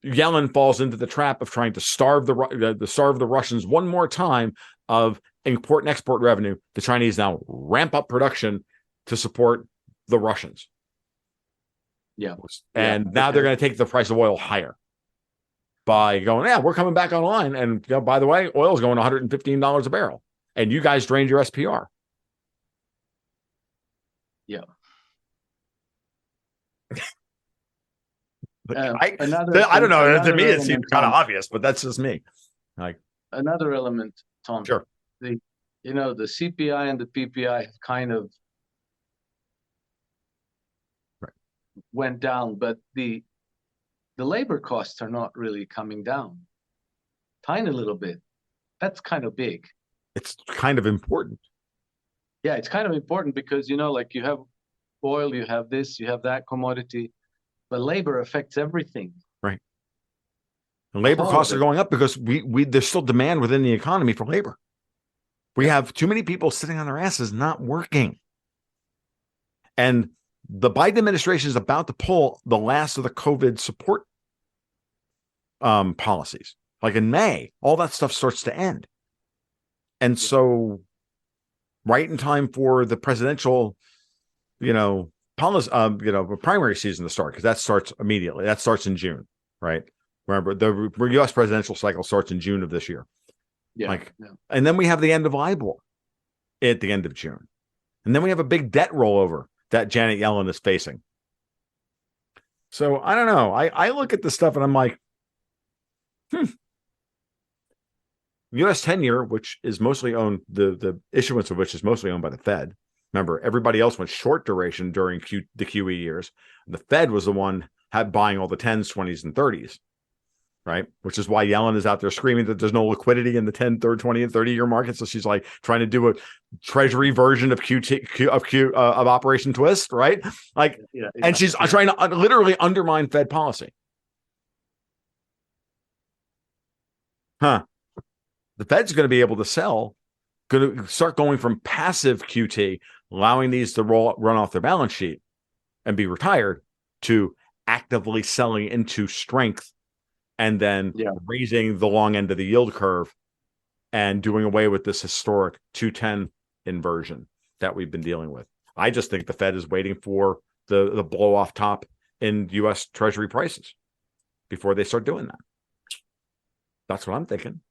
Yellen falls into the trap of trying to starve the Russians one more time of import and export revenue, the Chinese now ramp up production to support the Russians. Yeah. And now they're going to take the price of oil higher by going, yeah, we're coming back online. And by the way, oil is going $115 a barrel. And you guys drained your SPR. Yeah. I don't know. To me, it seems kind of obvious, but that's just me. Like, another element, Tom. Sure. The CPI and the PPI have kind of went down, but the labor costs are not really coming down. Tiny little bit. That's kind of big. It's kind of important. Yeah, it's kind of important because, like, you have oil, you have this, you have that commodity, but labor affects everything. Right. And labor costs are going up because there's still demand within the economy for labor. We have too many people sitting on their asses not working. And the Biden administration is about to pull the last of the COVID support policies. Like in May, all that stuff starts to end. And so right in time for the presidential, policy, primary season to start, because that starts immediately. That starts in June, right? Remember, the U.S. presidential cycle starts in June of this year. Yeah. And then we have the end of LIBOR at the end of June. And then we have a big debt rollover that Janet Yellen is facing. So I don't know. I look at this stuff and I'm like, U.S. 10-year, which is mostly owned, the issuance of which is mostly owned by the Fed. Remember, everybody else went short duration during the QE years. The Fed was the one buying all the 10s, 20s, and 30s, right? Which is why Yellen is out there screaming that there's no liquidity in the 10, 30, 20, and 30-year market. So she's like trying to do a treasury version of of Operation Twist, right? Like, and she's trying to literally undermine Fed policy. The Fed's going to be able to going to start going from passive QT, allowing these to run off their balance sheet and be retired, to actively selling into strength and then Yeah. raising the long end of the yield curve and doing away with this historic 210 inversion that we've been dealing with. I just think the Fed is waiting for the blow off top in U.S. Treasury prices before they start doing that. That's what I'm thinking.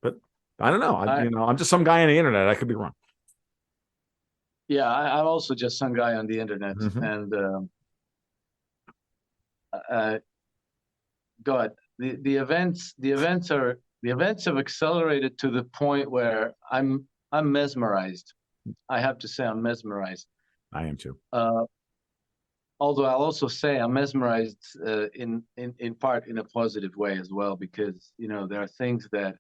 But I don't know. I'm just some guy on the internet. I could be wrong. Yeah, I'm also just some guy on the internet, Mm-hmm. and God, the events have accelerated to the point where I'm mesmerized. I have to say I'm mesmerized. I am too. Although I'll also say I'm mesmerized in part in a positive way as well, because there are things that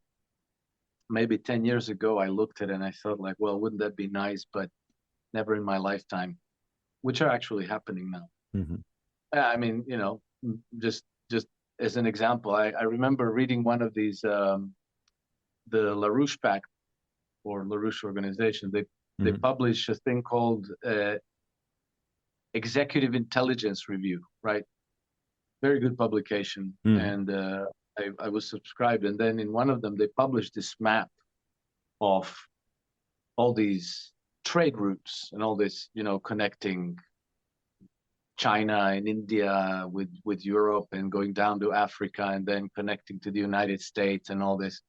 maybe 10 years ago I looked at and I thought like, well, wouldn't that be nice? But never in my lifetime, which are actually happening now. Mm-hmm. I mean, just as an example, I remember reading one of these, the LaRouche Pact or LaRouche organization. They publish a thing called Executive Intelligence Review, right? Very good publication, and I was subscribed. And then in one of them, they published this map of all these trade routes and all this, connecting China and India with Europe and going down to Africa and then connecting to the United States and all this.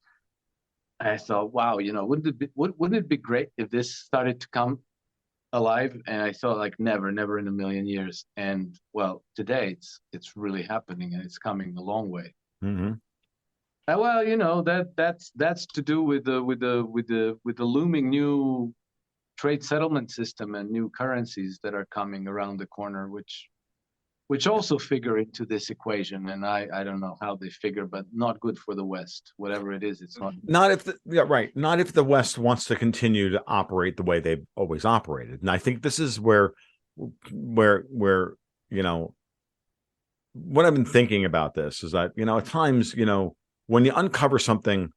I thought, wow, wouldn't it be great if this started to come alive? And I thought like never in a million years. And well, today it's really happening and it's coming a long way. Mm-hmm. Well, that's to do with the looming new trade settlement system and new currencies that are coming around the corner, which also figure into this equation. And I don't know how they figure, but not good for the West. Whatever it is, it's not. Not if the West wants to continue to operate the way they've always operated. And I think this is where what I've been thinking about this is that, at times, when you uncover something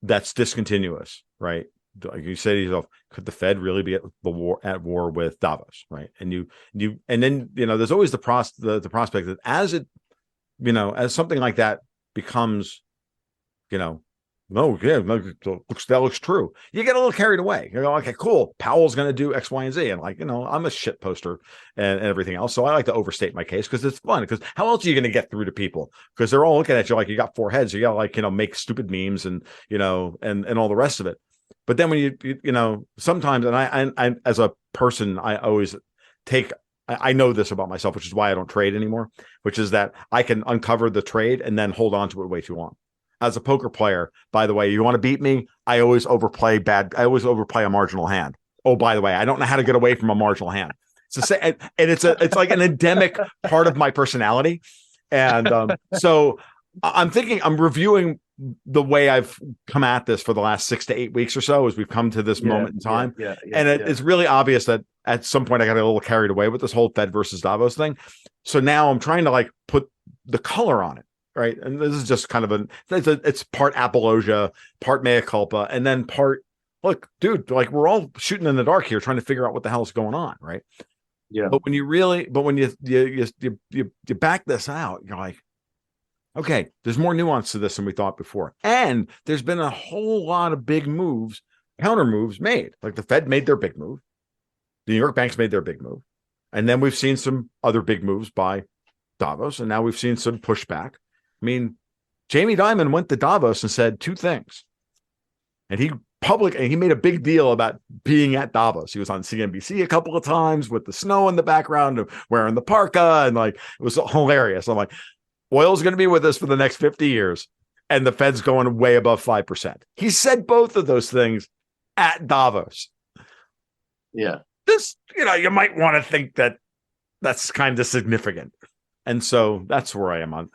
that's discontinuous, right? Like you say to yourself, could the Fed really be at war with Davos, right? And then there's always the prospect that as as something like that becomes, that looks true. You get a little carried away. You're like, okay, cool. Powell's going to do X, Y, and Z, and I'm a shit poster and everything else. So I like to overstate my case because it's fun. Because how else are you going to get through to people? Because they're all looking at you like you got four heads. You got to make stupid memes and and all the rest of it. But then when you sometimes, and I as a person, I always I know this about myself, which is why I don't trade anymore, which is that I can uncover the trade and then hold on to it way too long. As a poker player, by the way, you want to beat me? I always overplay a marginal hand. Oh, by the way, I don't know how to get away from a marginal hand. And it's like an endemic part of my personality. And so I'm reviewing the way I've come at this for the last 6 to 8 weeks or so as we've come to this moment in time. It's really obvious that at some point I got a little carried away with this whole Fed versus Davos thing. So now I'm trying to put the color on it. Right. And this is just kind of it's part apologia, part mea culpa, and then part, look, dude, we're all shooting in the dark here trying to figure out what the hell is going on. Right. Yeah. But when you back this out, you're like, okay, there's more nuance to this than we thought before. And there's been a whole lot of big moves, counter moves made. Like the Fed made their big move. The New York banks made their big move. And then we've seen some other big moves by Davos. And now we've seen some pushback. I mean, Jamie Dimon went to Davos and said two things. And he made a big deal about being at Davos. He was on CNBC a couple of times with the snow in the background and wearing the parka. And it was hilarious. I'm like, oil's going to be with us for the next 50 years. And the Fed's going way above 5%. He said both of those things at Davos. Yeah. This, you might want to think that that's kind of significant. And so that's where I am on.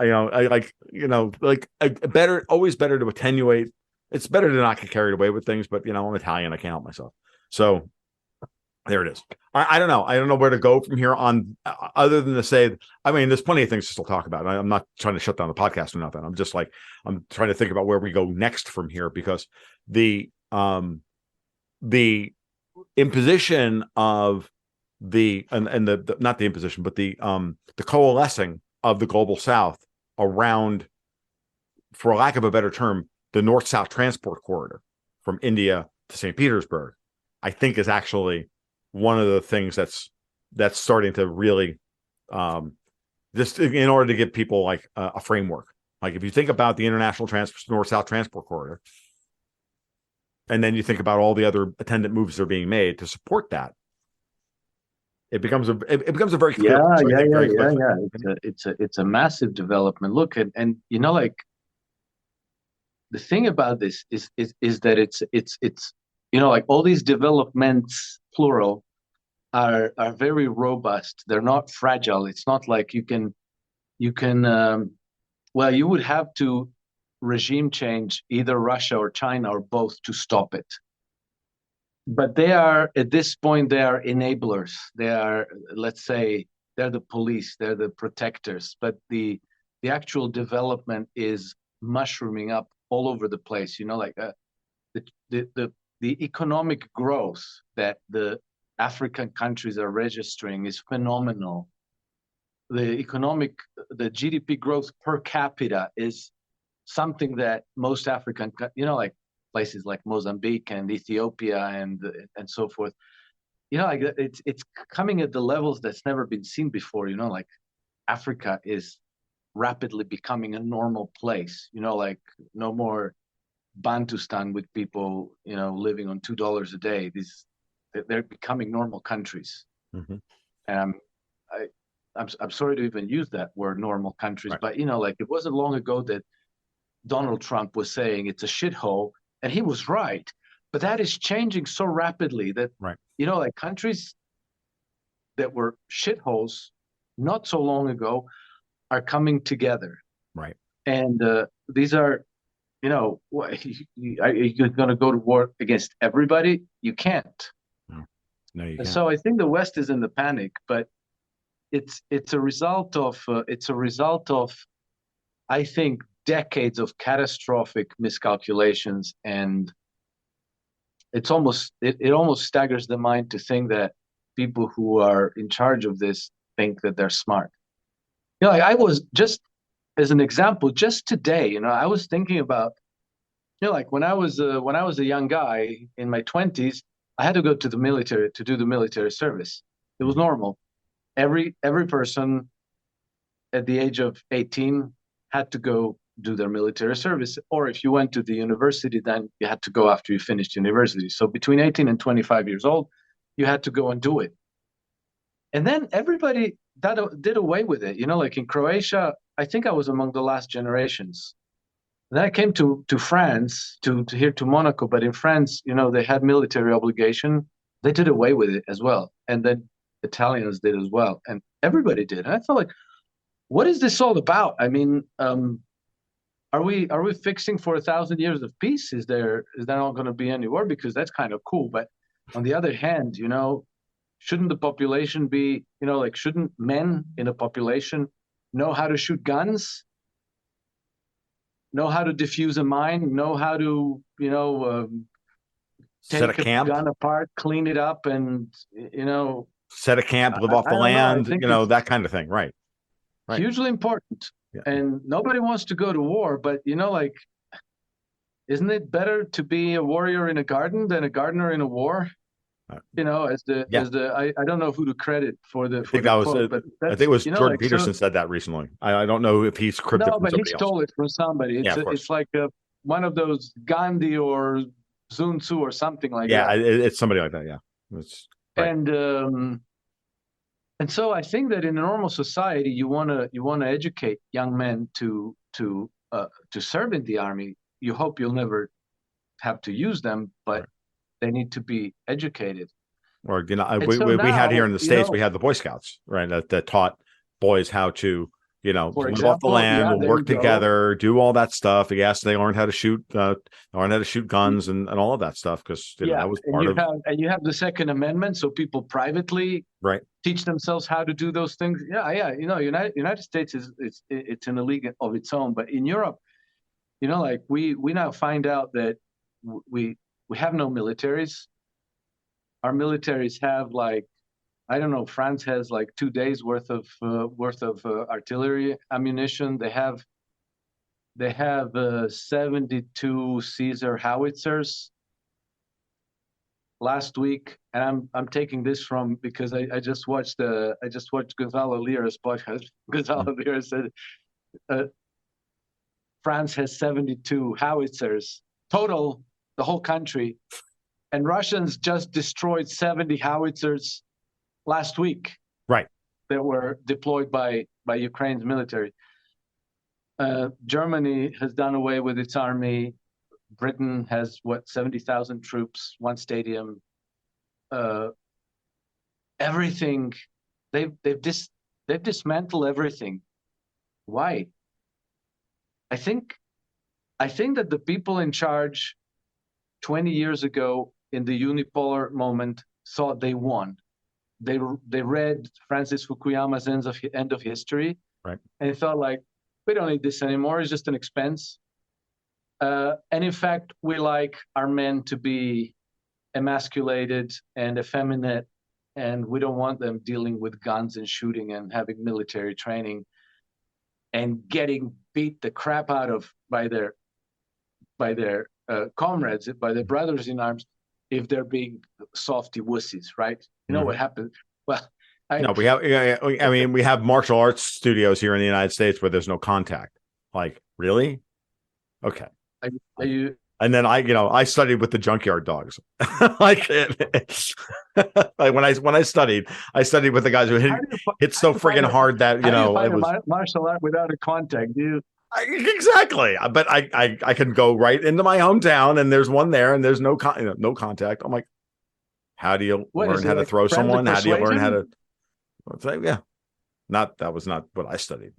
Always better to attenuate. It's better to not get carried away with things, but I'm Italian. I can't help myself. So there it is. I don't know. I don't know where to go from here on, other than to say, there's plenty of things to still talk about. I'm not trying to shut down the podcast or nothing. I'm just I'm trying to think about where we go next from here, because the imposition of the not the imposition, but the coalescing of the global South around, for lack of a better term, the North-South transport corridor from India to St. Petersburg, I think is actually one of the things that's starting to really, just in order to give people like a framework. Like if you think about the international North-South transport corridor, and then you think about all the other attendant moves that are being made to support that, it becomes a very clear. Yeah. It's a massive development. Look, and you know, like the thing about this is that it's you know, like all these developments, plural, are very robust. They're not fragile. It's not like you can well, you would have to regime change either Russia or China or both to stop it. But they are, at this point, they are enablers. They are, let's say, they're the police, they're the protectors. But the actual development is mushrooming up all over the place. You know, like the economic growth that the African countries are registering is phenomenal. The GDP growth per capita is something that most African, you know, like places like Mozambique and Ethiopia and so forth, you know, like it's coming at the levels that's never been seen before. You know, like Africa is rapidly becoming a normal place. You know, like no more Bantustan with people, you know, living on $2 a day. They're becoming normal countries. Mm-hmm. And I'm sorry to even use that word, normal countries, right. But you know, like it wasn't long ago that Donald Trump was saying it's a shithole, and he was right. But that is changing so rapidly that, right. You know, like countries that were shitholes not so long ago are coming together. Right. And these are, you know, are you going to go to war against everybody? You can't. No, you can't. So I think the West is in the panic, but it's a result of I think decades of catastrophic miscalculations, and it almost staggers the mind to think that people who are in charge of this think that they're smart. You know, like I was, just as an example, just today, you know, I was thinking about, you know, like when I was a young guy in my 20s, I had to go to the military to do the military service. It was normal. Every person at the age of 18 had to go do their military service. Or if you went to the university, then you had to go after you finished university. So between 18 and 25 years old, you had to go and do it. And then everybody did away with it. You know, like in Croatia, I think I was among the last generations. And then I came to France, to here to Monaco. But in France, you know, they had military obligation. They did away with it as well. And then Italians did as well. And everybody did. And I felt like, what is this all about? I mean, are we fixing for 1,000 years of peace? Is there not going to be any war? Because that's kind of cool. But on the other hand, you know, shouldn't the population be, you know, like shouldn't men in a population know how to shoot guns, know how to defuse a mine, know how to, you know, take a gun apart, clean it up, and, you know, set a camp, live off the land, you know, that kind of thing, right? Hugely important. Yeah. And nobody wants to go to war, but, you know, like, isn't it better to be a warrior in a garden than a gardener in a war? You know, I don't know who to credit for the. I think it was Jordan Peterson said that recently. I don't know if he's cribbed it from somebody else. No, but he stole it from somebody. It's like one of those Gandhi or Sun Tzu or something like that. Yeah, it's somebody like that. Yeah, right. And so I think that in a normal society, you want to educate young men to serve in the army. You hope you'll never have to use them, but they need to be educated. Or, you know, we had here in the States, we had the Boy Scouts, right, that taught boys how to, you know, live off the land, work together, do all that stuff. Yes, they learned how to shoot, guns and all of that stuff, because know, that was part of. And you have the Second Amendment, so people privately teach themselves how to do those things. Yeah. You know, United States it's in a league of its own, but in Europe, you know, like we now find out that we have no militaries. Our militaries have like I don't know. France has like 2 days worth of artillery ammunition. They have 72 Caesar howitzers last week, and I'm taking this from because I just watched Gonzalo Lira's podcast. Gonzalo Lira said France has 72 howitzers total, the whole country, and Russians just destroyed 70 howitzers last week. Right. That were deployed by Ukraine's military. Germany has done away with its army. Britain has 70,000 troops, one stadium. Everything, they've dismantled everything. Why? I think that the people in charge 20 years ago in the unipolar moment thought they won. They read Francis Fukuyama's End of History, right, and they thought like, we don't need this anymore. It's just an expense. And in fact, we like our men to be emasculated and effeminate, and we don't want them dealing with guns and shooting and having military training and getting beat the crap out of by their comrades, by their brothers in arms, if they're being softy wussies, right? You know what happened? Well, we have martial arts studios here in the United States where there's no contact. Like, really? Okay. And then I studied with the junkyard dogs. Like, when I studied with the guys who hit so friggin' hard that it was martial art without a contact. Exactly. But I can go right into my hometown and there's one there and there's no contact. I'm like, how do you learn how to throw someone? How do you learn how to? Yeah. That was not what I studied.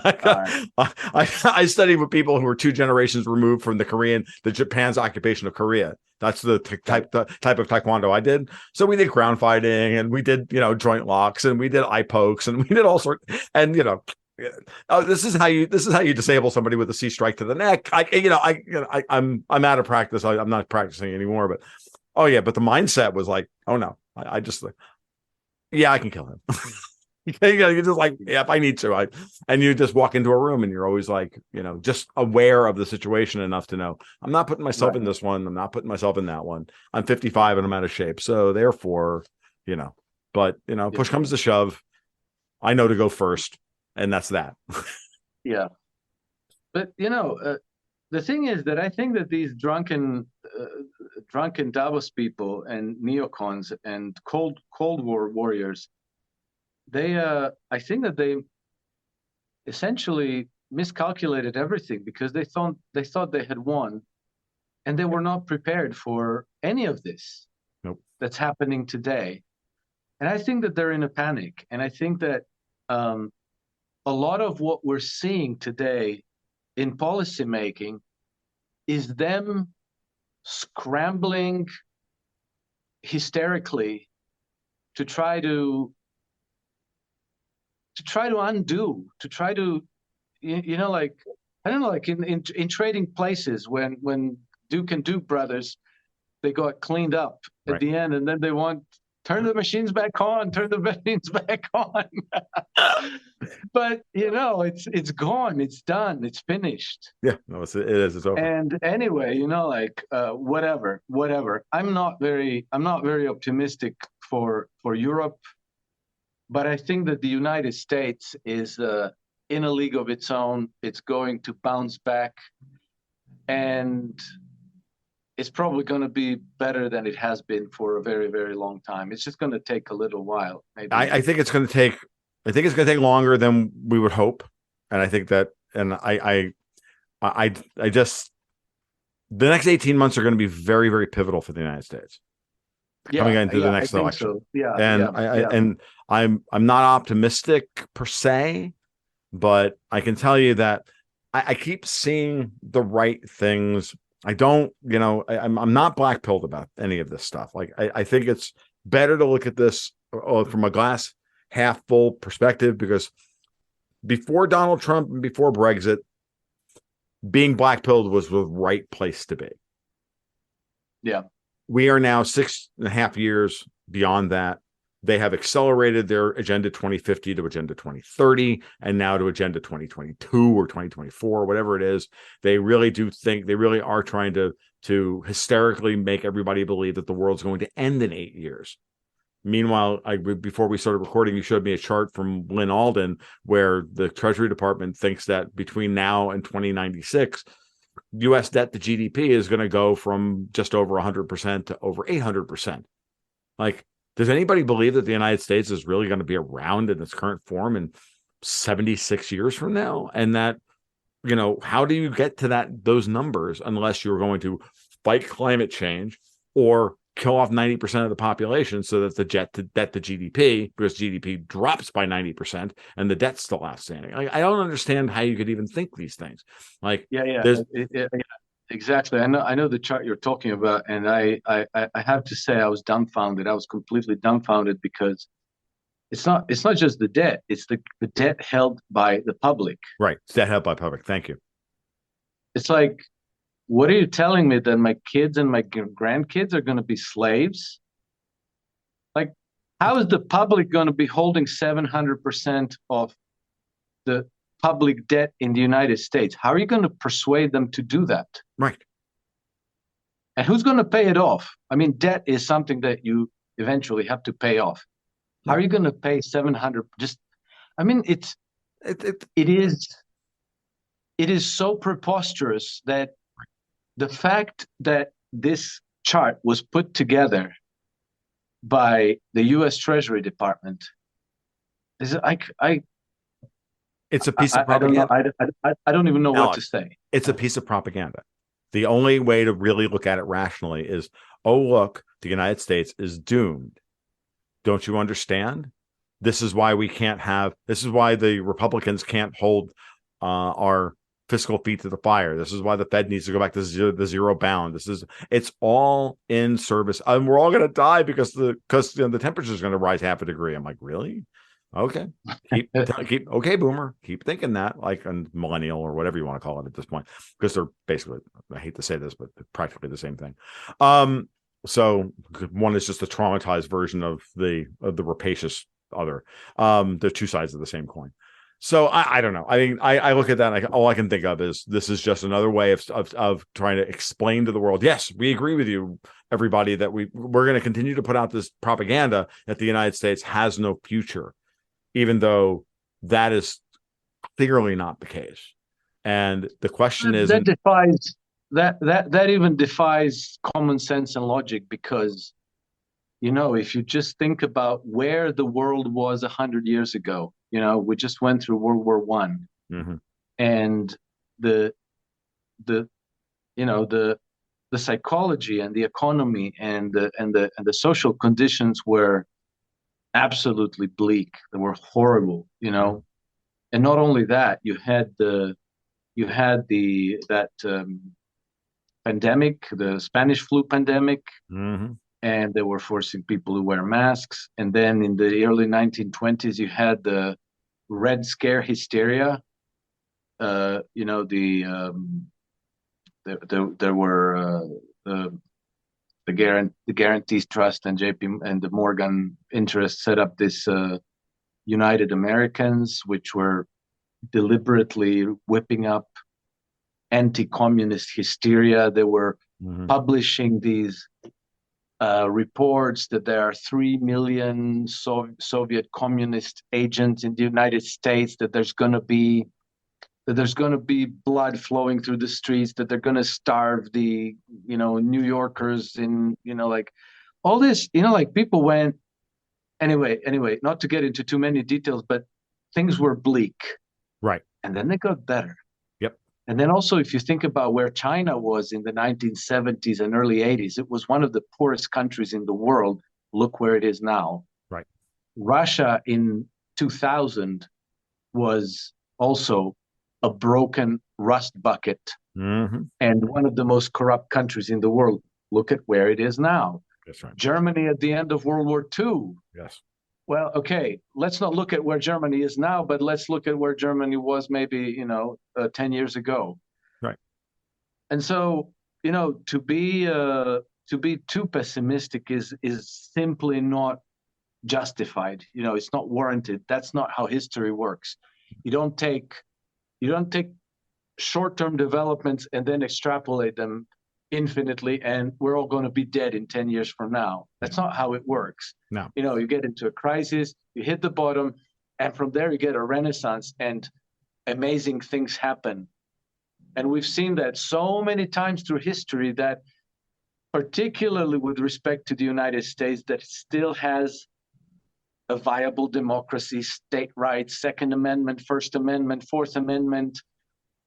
Right. I studied with people who were 2 generations removed from the Japan's occupation of Korea. That's the type of taekwondo I did. So we did ground fighting and we did, joint locks and we did eye pokes and we did all sorts. And, this is how you disable somebody with a C strike to the neck. I'm out of practice. I'm not practicing anymore, but but the mindset was like, oh no, I just like, yeah, I can kill him. You're just like, yeah, if I need to, and you just walk into a room and you're always like, just aware of the situation enough to know I'm not putting myself in this one. I'm not putting myself in that one. I'm 55 and I'm out of shape. So therefore, push comes to shove. I know to go first, and that's that. Yeah. But, the thing is that I think that these drunken Davos people and neocons and Cold War warriors, I think that they essentially miscalculated everything because they thought they had won, and they were not prepared for any of this that's happening today. And I think that they're in a panic. And I think that a lot of what we're seeing today in policymaking is them scrambling hysterically to try to undo, like, I don't know, like in trading places when Duke and Duke brothers, they got cleaned up at the end, and then they want turn the machines back on. But it's gone, it's done, it's finished. Yeah, no, it is. It's over. And anyway, whatever. I'm not very optimistic for Europe, but I think that the United States is in a league of its own. It's going to bounce back, and it's probably going to be better than it has been for a very, very long time. It's just going to take a little while. Maybe. I think it's going to take. I think it's going to take longer than we would hope, and I think that. And I just the next 18 months are going to be very, very pivotal for the United States. Coming into the next election. So. Yeah, and I'm not optimistic per se, but I can tell you that I keep seeing the right things. I don't, I'm not black-pilled about any of this stuff. Like, I think it's better to look at this from a glass half full perspective, because before Donald Trump and before Brexit, being black-pilled was the right place to be. Yeah. We are now 6.5 years beyond that. They have accelerated their Agenda 2050 to Agenda 2030 and now to Agenda 2022 or 2024, whatever it is. They really do think they really are trying to hysterically make everybody believe that the world's going to end in 8 years. Meanwhile, before we started recording, you showed me a chart from Lynn Alden where the Treasury Department thinks that between now and 2096, U.S. debt to GDP is going to go from just over 100% to over 800%. Like, does anybody believe that the United States is really going to be around in its current form in 76 years from now? And that, how do you get to those numbers unless you're going to fight climate change or kill off 90% of the population so that the debt to GDP, because GDP drops by 90% and the debt's still outstanding? Like, I don't understand how you could even think these things. Like, yeah. Exactly. I know the chart you're talking about, and I have to say I was dumbfounded. I was completely dumbfounded because it's not just the debt; it's the debt held by the public. Right, it's debt held by public. Thank you. It's like, what are you telling me, that my kids and my grandkids are going to be slaves? Like, how is the public going to be holding 700% of the public debt in the United States? How are you going to persuade them to do that? Right. And who's going to pay it off? I mean, debt is something that you eventually have to pay off. How are you going to pay 700? It is so preposterous that the fact that this chart was put together by the U.S. Treasury Department is it's a piece of propaganda. I don't even know what to say. It's a piece of propaganda. The only way to really look at it rationally is, oh, look, the United States is doomed. Don't you understand? This is why the Republicans can't hold our fiscal feet to the fire. This is why the Fed needs to go back to the zero bound. It's all in service. And we're all going to die because the temperature is going to rise half a degree. I'm like, really? Okay. Okay, boomer. Keep thinking that, like a millennial or whatever you want to call it at this point, because they're basically, I hate to say this, but they're practically the same thing. So one is just a traumatized version of the rapacious other. They're two sides of the same coin. So I don't know. I mean, I look at that and all I can think of is this is just another way of trying to explain to the world, yes, we agree with you, everybody, that we're going to continue to put out this propaganda that the United States has no future, even though that is clearly not the case. And the question is that even defies common sense and logic, because if you just think about where the world was 100 years ago, we just went through World War One, and the psychology and the economy and the social conditions were absolutely bleak. They were horrible, and not only that, you had that pandemic, the Spanish flu pandemic. And they were forcing people to wear masks. And then in the early 1920s, you had the Red Scare hysteria. There were the Guarantees Trust and JP and the Morgan interest set up this United Americans, which were deliberately whipping up anti-communist hysteria. They were publishing these reports that there are 3 million Soviet communist agents in the United States, that there's going to be blood flowing through the streets, that they're going to starve the New Yorkers in like all this, like people went anyway, not to get into too many details, but things were bleak, right? And then they got better. Yep. And then also, if you think about where China was in the 1970s and early 80s, it was one of the poorest countries in the world. Look where it is now. Right. Russia in 2000 was also a broken rust bucket and one of the most corrupt countries in the world. Look at where it is now. That's right. Germany at the end of World War II. Yes. Well, okay, let's not look at where Germany is now, but let's look at where Germany was maybe, 10 years ago. Right. And so, to be too pessimistic is simply not justified. It's not warranted. That's not how history works. You don't take short-term developments and then extrapolate them infinitely, and we're all going to be dead in 10 years from now. That's not how it works. No. You get into a crisis, you hit the bottom, and from there you get a renaissance, and amazing things happen. And we've seen that so many times through history, that particularly with respect to the United States, that still has a viable democracy, state rights, Second Amendment, First Amendment, Fourth Amendment,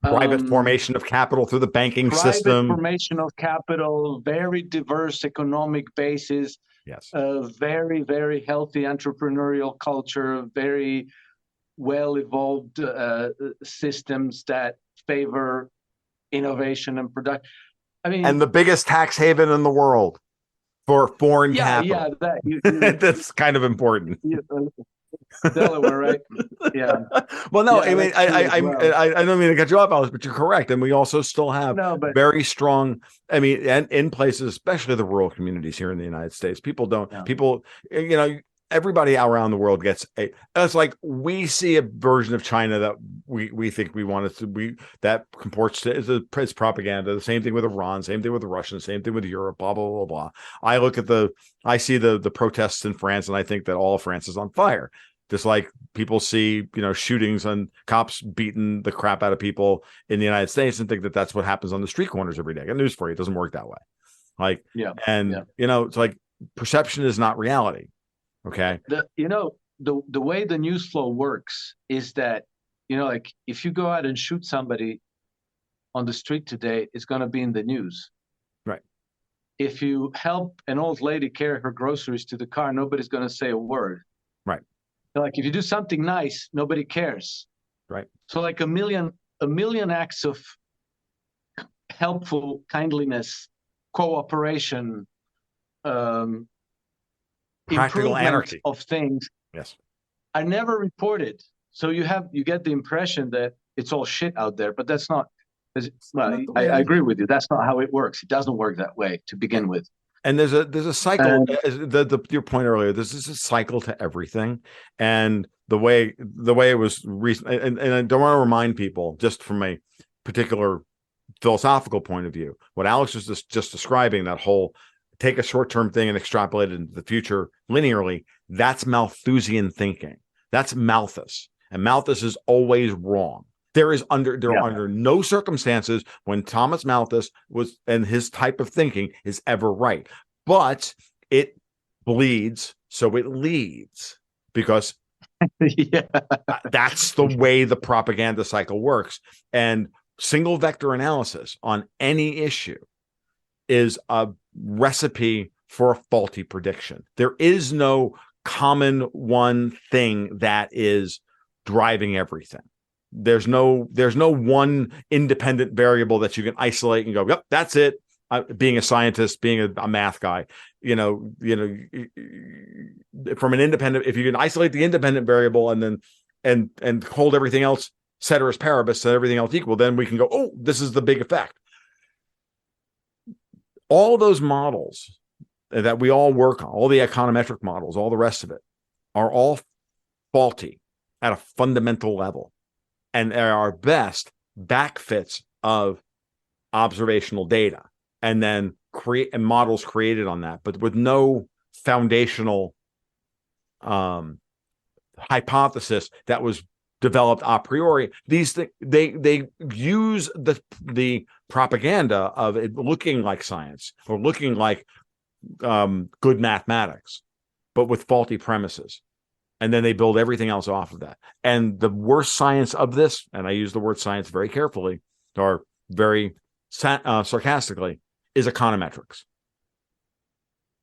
private formation of capital through the banking system, formation of capital, very diverse economic basis, yes, very, very healthy entrepreneurial culture, very well-evolved systems that favor innovation and production. And the biggest tax haven in the world for foreign capital. Yeah, that's kind of important. Delaware, right? Yeah. Well, no, I mean, I don't mean to cut you off, Alex, but you're correct. And we also still have very strong, and in places, especially the rural communities here in the United States, everybody around the world it's like we see a version of China that we think we want it to be, that comports to it's propaganda. The same thing with Iran, same thing with the Russians, same thing with Europe, blah, blah, blah, blah. I see the protests in France, and I think that all France is on fire. Just like people see, shootings and cops beating the crap out of people in the United States and think that that's what happens on the street corners every day. I got news for you. It doesn't work that way. It's like perception is not reality. Okay. The way the news flow works is that, like if you go out and shoot somebody on the street today, it's going to be in the news. Right. If you help an old lady carry her groceries to the car, nobody's going to say a word. Right. Like if you do something nice, nobody cares. Right. So like a million acts of helpful kindliness, cooperation, practical anarchy of things, yes, are never reported. So you get the impression that it's all shit out there, but that's not. I agree with you. That's not how it works. It doesn't work that way to begin with. And there's a cycle. Your point earlier. This is a cycle to everything, and the way it was recent. And I don't want to remind people, just from a particular philosophical point of view, what Alex was just describing, that whole take a short-term thing and extrapolate it into the future linearly. That's Malthusian thinking. That's Malthus, and Malthus is always wrong. There are under no circumstances when Thomas Malthus was and his type of thinking is ever right. But it bleeds, so it leads, because that's the way the propaganda cycle works. And single vector analysis on any issue is a recipe for a faulty prediction. There is no common one thing that is driving everything. There's no one independent variable that you can isolate and go, yep, that's it. Being a scientist, being a math guy, from an independent, if you can isolate the independent variable and then and hold everything else ceteris paribus, set everything else equal, then we can go, oh, this is the big effect. All those models that we all work on, all the econometric models, all the rest of it, are all faulty at a fundamental level. And are our best backfits of observational data, and then models created on that, but with no foundational hypothesis that was developed a priori. These things, they use the propaganda of it looking like science or looking like good mathematics, but with faulty premises. And then they build everything else off of that. And the worst science of this, and I use the word science very carefully or very sarcastically, is econometrics.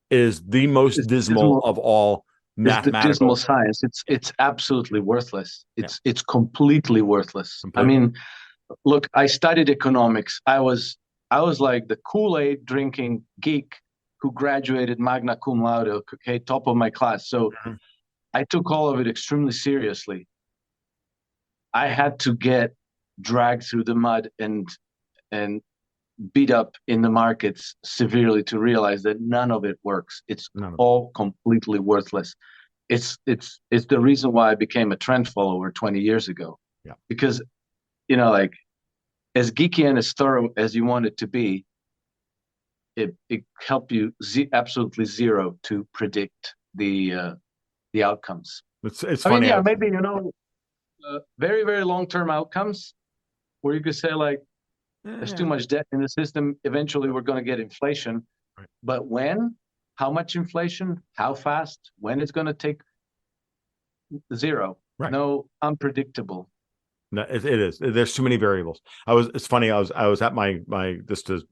It is the most dismal of all mathematical. It's the dismal science. It's absolutely worthless. It's completely worthless. I mean, look, I studied economics. I was like the Kool-Aid drinking geek who graduated magna cum laude, okay, top of my class. So I took all of it extremely seriously. I had to get dragged through the mud and beat up in the markets severely to realize that none of it works. It's all completely worthless. it's the reason why I became a trend follower 20 years ago. Yeah. Because, like as geeky and as thorough as you want it to be, it helped you absolutely zero to predict the outcomes. It's I mean, funny. yeah, maybe, very, very long-term outcomes where you could say like, there's too much debt in the system. Eventually, we're going to get inflation. Right. But when, how much inflation, how fast, when it's going to take zero. Right. No, unpredictable. No, it is. There's too many variables. It's funny. I was at my just to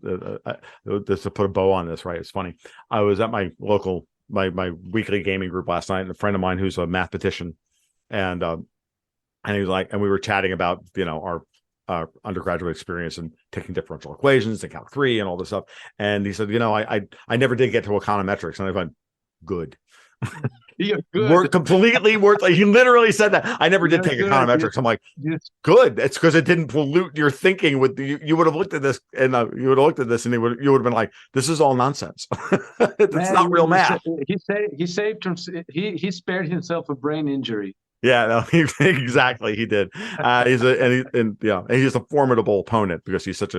put a bow on this. Right. It's funny. I was at my local my weekly gaming group last night, and a friend of mine who's a mathematician, and he was like, and we were chatting about our undergraduate experience and taking differential equations and Calc 3 and all this stuff. And he said, I never did get to econometrics, and I went, good. You're good. We're completely worth. Like, he literally said that. I never did take econometrics. I'm like, good. It's because it didn't pollute your thinking. With you would have looked at this, and you would have looked at this, and you would have been like, this is all nonsense. It's not real math. He saved him. He spared himself a brain injury. Yeah, no, exactly. He did. He's a formidable opponent because he's such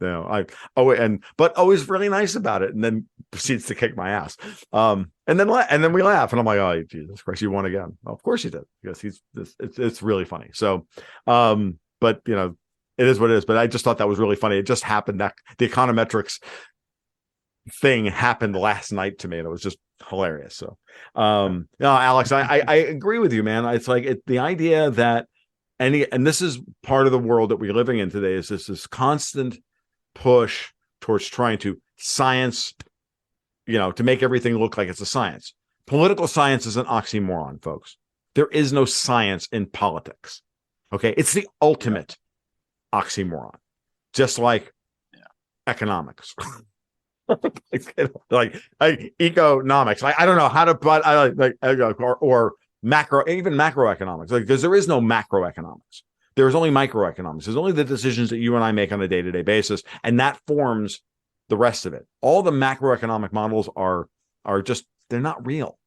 but always really nice about it, and then proceeds to kick my ass. And then we laugh, and I'm like, oh, Jesus Christ, you won again. Well, of course you did, because it's really funny. So, but it is what it is. But I just thought that was really funny. It just happened that the econometrics thing happened last night to me, and it was just hilarious. So no, Alex, I agree with you, man. It's like the idea that and this is part of the world that we're living in today, is this constant push towards trying to science, to make everything look like it's a science. Political science is an oxymoron, folks. There is no science in politics. Okay, it's the ultimate oxymoron, just like economics. like economics. I don't know how to, but I like or macro, even macroeconomics. Like, because there is no macroeconomics. There's only microeconomics. There's only the decisions that you and I make on a day-to-day basis, and that forms the rest of it. All the macroeconomic models are just, they're not real.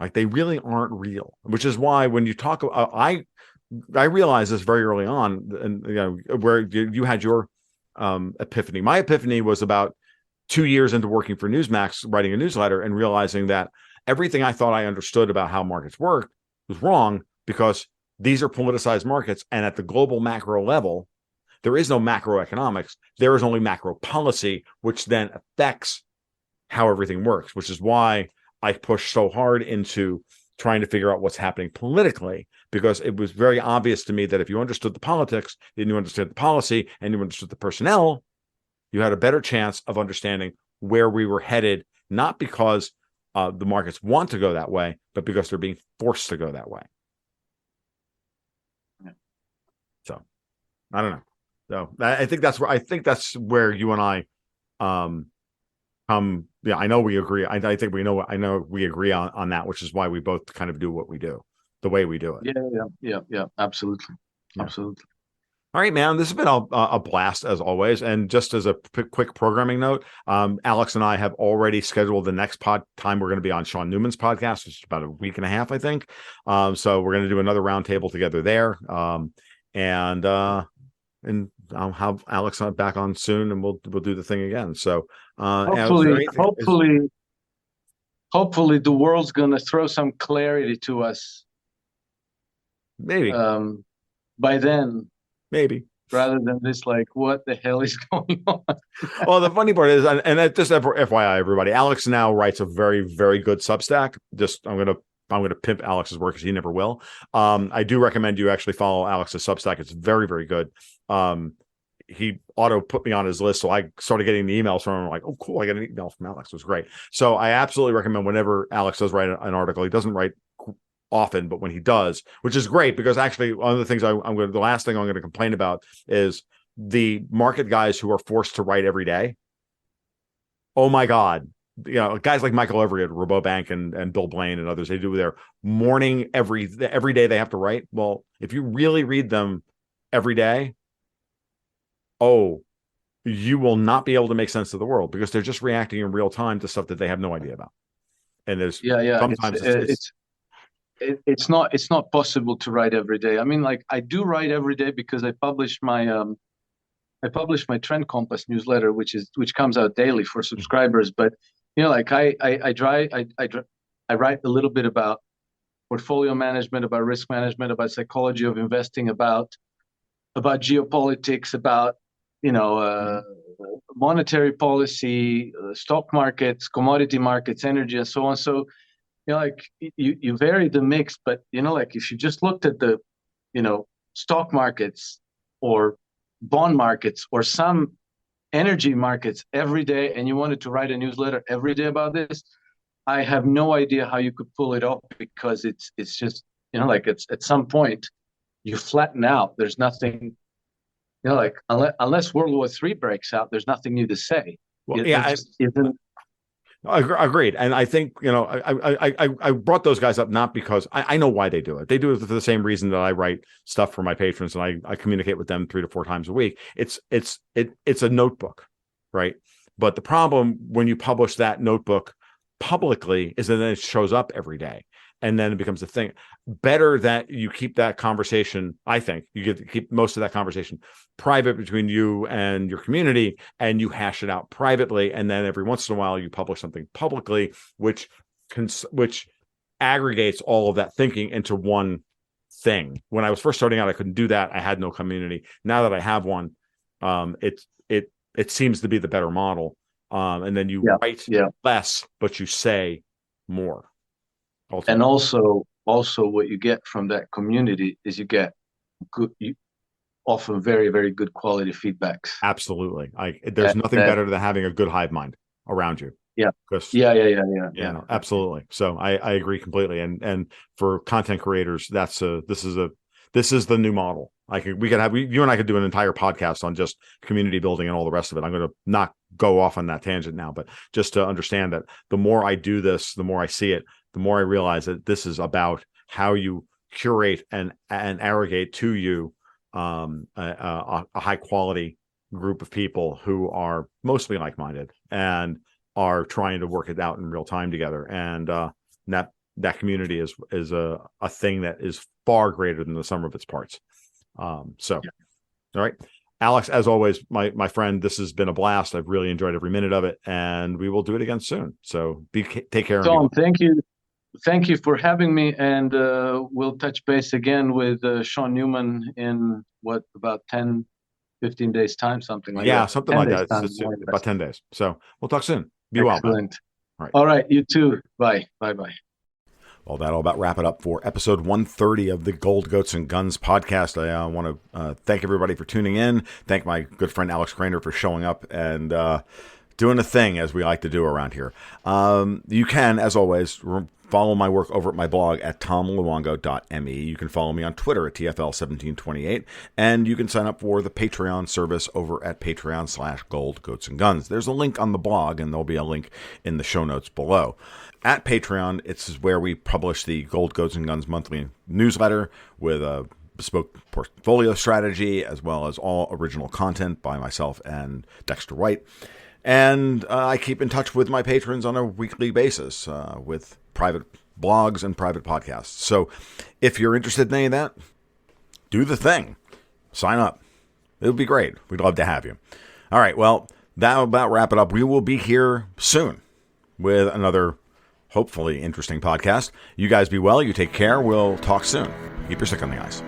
Like, they really aren't real. Which is why when you talk, I realized this very early on, and where you had your epiphany. My epiphany was about 2 years into working for Newsmax, writing a newsletter, and realizing that everything I thought I understood about how markets work was wrong, because these are politicized markets. And at the global macro level, there is no macroeconomics. There is only macro policy, which then affects how everything works, which is why I pushed so hard into trying to figure out what's happening politically, because it was very obvious to me that if you understood the politics, then you understood the policy, and you understood the personnel, you had a better chance of understanding where we were headed, not because the markets want to go that way, but because they're being forced to go that way. Yeah. So I don't know. So I think that's where you and I yeah, I know we agree. I know we agree on that, which is why we both kind of do what we do, the way we do it. Yeah, absolutely. Yeah. Absolutely. All right, man, this has been a blast as always. And just as a quick programming note, Alex and I have already scheduled the next time we're going to be on Sean Newman's podcast, which is about a week and a half, I think. So we're going to do another roundtable together there. And I'll have Alex back on soon, and we'll do the thing again. So hopefully the world's going to throw some clarity to us. Maybe by then. Maybe. Rather than this, like, what the hell is going on? Well, the funny part is, and that just FYI, everybody, Alex now writes a very, very good Substack. Just I'm gonna pimp Alex's work, because he never will. I do recommend you actually follow Alex's Substack. It's very, very good. He auto put me on his list, so I started getting the emails from him. I'm like, oh, cool, I got an email from Alex. It was great. So I absolutely recommend, whenever Alex does write an article, he doesn't write often, but when he does, which is great, because actually one of the things the last thing I'm going to complain about is the market guys who are forced to write every day. Oh my God. Guys like Michael Everett, Rabobank, and Bill Blaine and others, they do their morning every day they have to write. Well, if you really read them every day, you will not be able to make sense of the world, because they're just reacting in real time to stuff that they have no idea about. And there's sometimes it's not possible to write every day. I mean, like I do write every day because I publish my Trend Compass newsletter, which comes out daily for subscribers. But like I write a little bit about portfolio management, about risk management, about psychology of investing, about geopolitics, about monetary policy, stock markets, commodity markets, energy, and so on. So like you vary the mix, but like if you just looked at the stock markets or bond markets or some energy markets every day, and you wanted to write a newsletter every day about this, I have no idea how you could pull it off, because it's just like it's at some point you flatten out. There's nothing, like unless World War III breaks out, there's nothing new to say. Well, yeah, just isn't. Agreed. And I think, I brought those guys up not because I know why they do it. They do it for the same reason that I write stuff for my patrons and I communicate with them 3 to 4 times a week. It's a notebook, right? But the problem when you publish that notebook publicly is that then it shows up every day. And then it becomes a thing. Better that you keep that conversation. I think you get to keep most of that conversation private between you and your community, and you hash it out privately. And then every once in a while, you publish something publicly, which aggregates all of that thinking into one thing. When I was first starting out, I couldn't do that. I had no community. Now that I have one, it seems to be the better model. And then you write less, but you say more. Ultimately. And also what you get from that community is you get often very, very good quality feedbacks. Absolutely. There's nothing better than having a good hive mind around you. Yeah. Yeah. Absolutely. So I agree completely. And for content creators, this is the new model. You and I could do an entire podcast on just community building and all the rest of it. I'm going to not go off on that tangent now, but just to understand that the more I do this, the more I see it, the more I realize that this is about how you curate and aggregate to you a high quality group of people who are mostly like-minded and are trying to work it out in real time together. And that community is a thing that is far greater than the sum of its parts. All right. Alex, as always, my friend, this has been a blast. I've really enjoyed every minute of it, and we will do it again soon. So take care. Tom, thank you. Thank you for having me, and we'll touch base again with Sean Newman in about 10, 15 days time, something like that. Yeah, something like that. It's about 10 days. So we'll talk soon. Be well. Excellent. All right. You too. Bye. Bye-bye. Well, that'll about wrap it up for episode 130 of the Gold, Goats, and Guns podcast. I want to thank everybody for tuning in. Thank my good friend Alex Krainer for showing up and doing a thing, as we like to do around here. You can, as always, follow my work over at my blog at tomluongo.me. You can follow me on Twitter at TFL1728. And you can sign up for the Patreon service over at Patreon/Gold, Goats, and Guns. There's a link on the blog, and there'll be a link in the show notes below. At Patreon, it's where we publish the Gold, Goats, and Guns monthly newsletter with a bespoke portfolio strategy, as well as all original content by myself and Dexter White. And I keep in touch with my patrons on a weekly basis with private blogs and private podcasts. So if you're interested in any of that, do the thing. Sign up. It would be great. We'd love to have you. All right. Well, that'll about wrap it up. We will be here soon with another hopefully interesting podcast. You guys be well. You take care. We'll talk soon. Keep your stick on the ice.